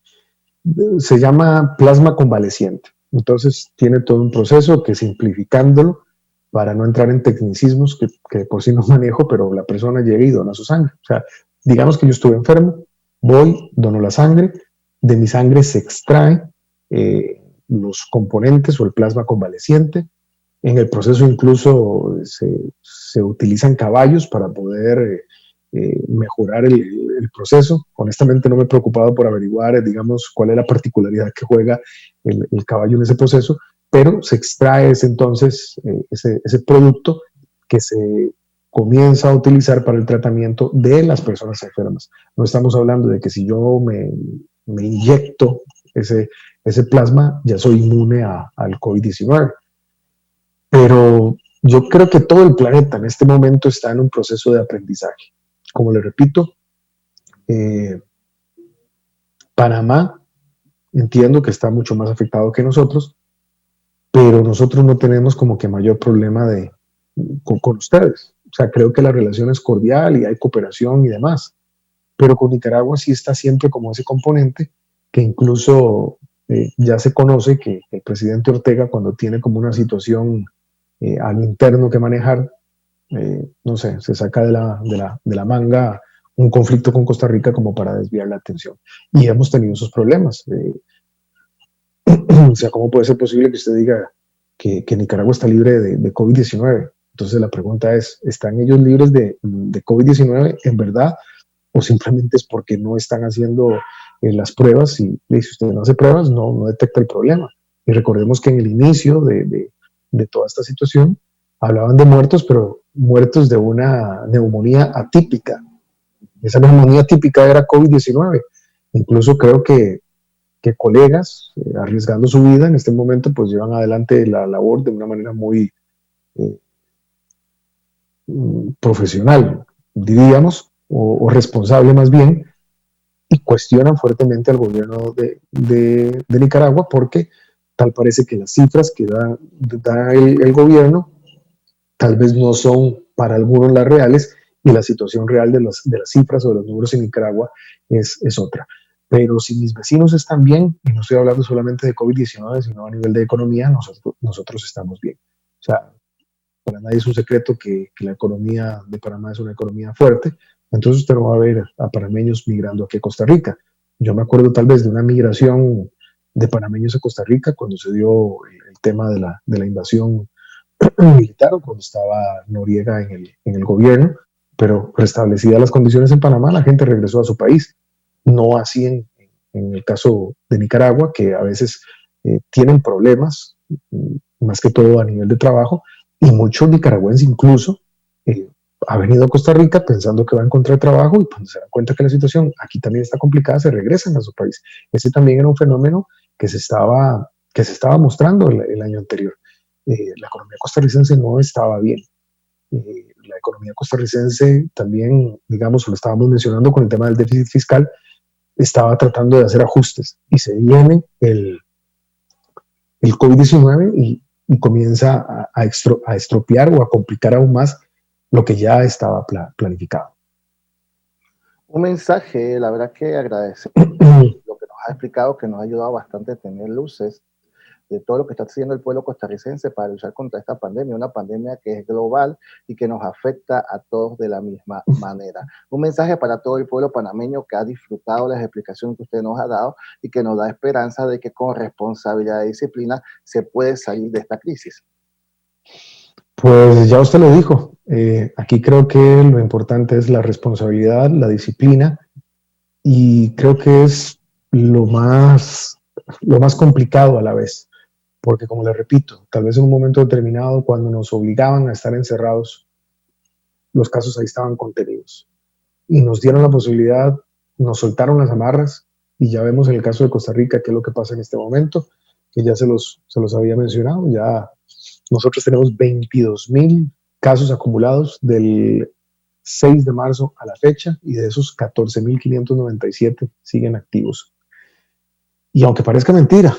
se llama plasma convaleciente. Entonces tiene todo un proceso que, simplificándolo, para no entrar en tecnicismos que por sí no manejo, pero la persona llega y dona su sangre. O sea, digamos que yo estuve enfermo, voy, dono la sangre, de mi sangre se extrae los componentes o el plasma convaleciente. En el proceso incluso se utilizan caballos para poder mejorar el proceso. Honestamente no me he preocupado por averiguar, digamos, cuál es la particularidad que juega el caballo en ese proceso, pero se extrae ese producto que se comienza a utilizar para el tratamiento de las personas enfermas. No estamos hablando de que si yo me inyecto ese plasma, ya soy inmune al COVID-19. Pero yo creo que todo el planeta en este momento está en un proceso de aprendizaje. Como le repito, Panamá entiendo que está mucho más afectado que nosotros, pero nosotros no tenemos como que mayor problema con ustedes. O sea, creo que la relación es cordial y hay cooperación y demás. Pero con Nicaragua sí está siempre como ese componente que incluso ya se conoce que el presidente Ortega, cuando tiene como una situación al interno que manejar, no sé, se saca de la manga un conflicto con Costa Rica como para desviar la atención. Y hemos tenido esos problemas. O sea, ¿cómo puede ser posible que usted diga que Nicaragua está libre de COVID-19? Entonces la pregunta es, ¿están ellos libres de COVID-19 en verdad? ¿O simplemente es porque no están haciendo las pruebas? Y si usted no hace pruebas, no detecta el problema. Y recordemos que en el inicio de toda esta situación hablaban de muertos, pero muertos de una neumonía atípica. Esa neumonía típica era COVID-19. Incluso creo que colegas, arriesgando su vida en este momento, pues llevan adelante la labor de una manera muy profesional, diríamos, o responsable más bien, y cuestionan fuertemente al gobierno de Nicaragua porque tal parece que las cifras que da el gobierno tal vez no son para algunos las reales y la situación real de las cifras o de los números en Nicaragua es otra. Pero si mis vecinos están bien, y no estoy hablando solamente de COVID-19, sino a nivel de economía, nosotros estamos bien. O sea, para nadie es un secreto que la economía de Panamá es una economía fuerte, entonces usted no va a ver a panameños migrando aquí a Costa Rica. Yo me acuerdo tal vez de una migración de panameños a Costa Rica cuando se dio el tema de la invasión militar o cuando estaba Noriega en el gobierno, pero restablecidas las condiciones en Panamá, la gente regresó a su país. No así en el caso de Nicaragua, que a veces tienen problemas, más que todo a nivel de trabajo, y muchos nicaragüenses incluso han venido a Costa Rica pensando que va a encontrar trabajo y cuando se dan cuenta que la situación aquí también está complicada, se regresan a su país. Ese también era un fenómeno que se estaba mostrando el año anterior. La economía costarricense no estaba bien. La economía costarricense también, digamos, lo estábamos mencionando con el tema del déficit fiscal, estaba tratando de hacer ajustes y se viene el COVID-19 y comienza a estropear o a complicar aún más lo que ya estaba planificado. Un mensaje, la verdad que agradecemos lo que nos ha explicado, que nos ha ayudado bastante a tener luces de todo lo que está haciendo el pueblo costarricense para luchar contra esta pandemia, una pandemia que es global y que nos afecta a todos de la misma manera. Un mensaje para todo el pueblo panameño que ha disfrutado las explicaciones que usted nos ha dado y que nos da esperanza de que con responsabilidad y disciplina se puede salir de esta crisis. Pues ya usted lo dijo, aquí creo que lo importante es la responsabilidad, la disciplina, y creo que es lo más complicado a la vez, porque como le repito, tal vez en un momento determinado, cuando nos obligaban a estar encerrados, los casos ahí estaban contenidos, y nos dieron la posibilidad, nos soltaron las amarras, y ya vemos en el caso de Costa Rica qué es lo que pasa en este momento, que ya se los había mencionado, ya nosotros tenemos 22,000 casos acumulados del 6 de marzo a la fecha y de esos 14,597 siguen activos. Y aunque parezca mentira,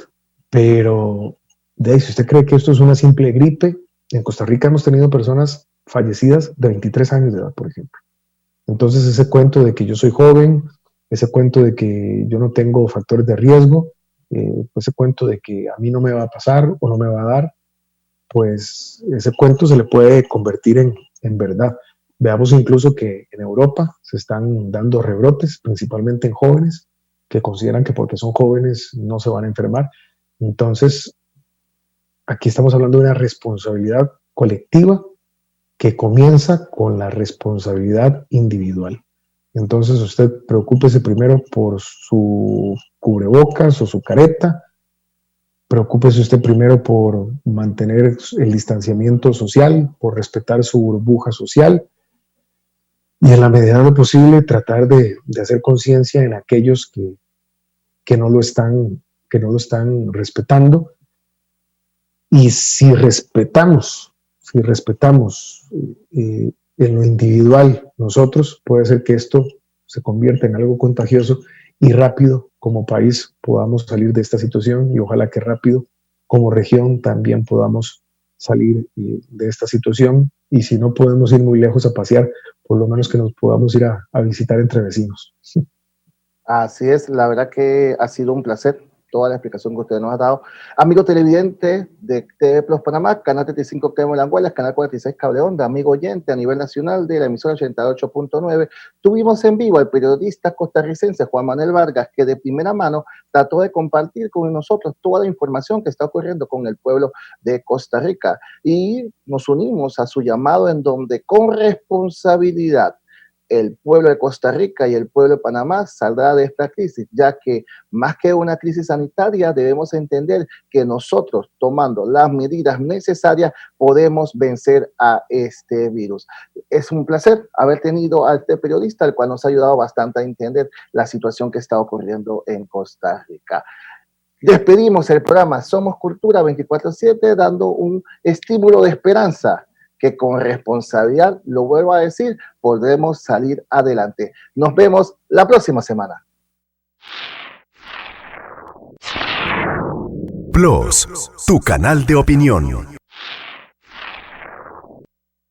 pero si usted cree que esto es una simple gripe, en Costa Rica hemos tenido personas fallecidas de 23 años de edad, por ejemplo. Entonces ese cuento de que yo soy joven, ese cuento de que yo no tengo factores de riesgo, ese cuento de que a mí no me va a pasar o no me va a dar, pues ese cuento se le puede convertir en verdad. Veamos incluso que en Europa se están dando rebrotes, principalmente en jóvenes, que consideran que porque son jóvenes no se van a enfermar. Entonces, aquí estamos hablando de una responsabilidad colectiva que comienza con la responsabilidad individual. Entonces, usted preocúpese primero por su cubrebocas o su careta, preocúpese usted primero por mantener el distanciamiento social, por respetar su burbuja social y en la medida de lo posible tratar de hacer conciencia en aquellos que no lo están respetando. Y si respetamos en lo individual nosotros, puede ser que esto se convierta en algo contagioso y rápido como país podamos salir de esta situación y ojalá que rápido como región también podamos salir de esta situación y si no podemos ir muy lejos a pasear, por lo menos que nos podamos ir a visitar entre vecinos. Así es, la verdad que ha sido un placer toda la explicación que usted nos ha dado. Amigo televidente de TV Plus Panamá, Canal 35 Quemo Languales, Canal 46 Cable Onda, amigo oyente a nivel nacional de la emisora 88.9, tuvimos en vivo al periodista costarricense Juan Manuel Vargas, que de primera mano trató de compartir con nosotros toda la información que está ocurriendo con el pueblo de Costa Rica. Y nos unimos a su llamado en donde con responsabilidad el pueblo de Costa Rica y el pueblo de Panamá saldrá de esta crisis, ya que más que una crisis sanitaria debemos entender que nosotros, tomando las medidas necesarias, podemos vencer a este virus. Es un placer haber tenido a este periodista, el cual nos ha ayudado bastante a entender la situación que está ocurriendo en Costa Rica. Despedimos el programa Somos Cultura 24/7 dando un estímulo de esperanza que con responsabilidad, lo vuelvo a decir, podremos salir adelante. Nos vemos la próxima semana. Plus, tu canal de opinión.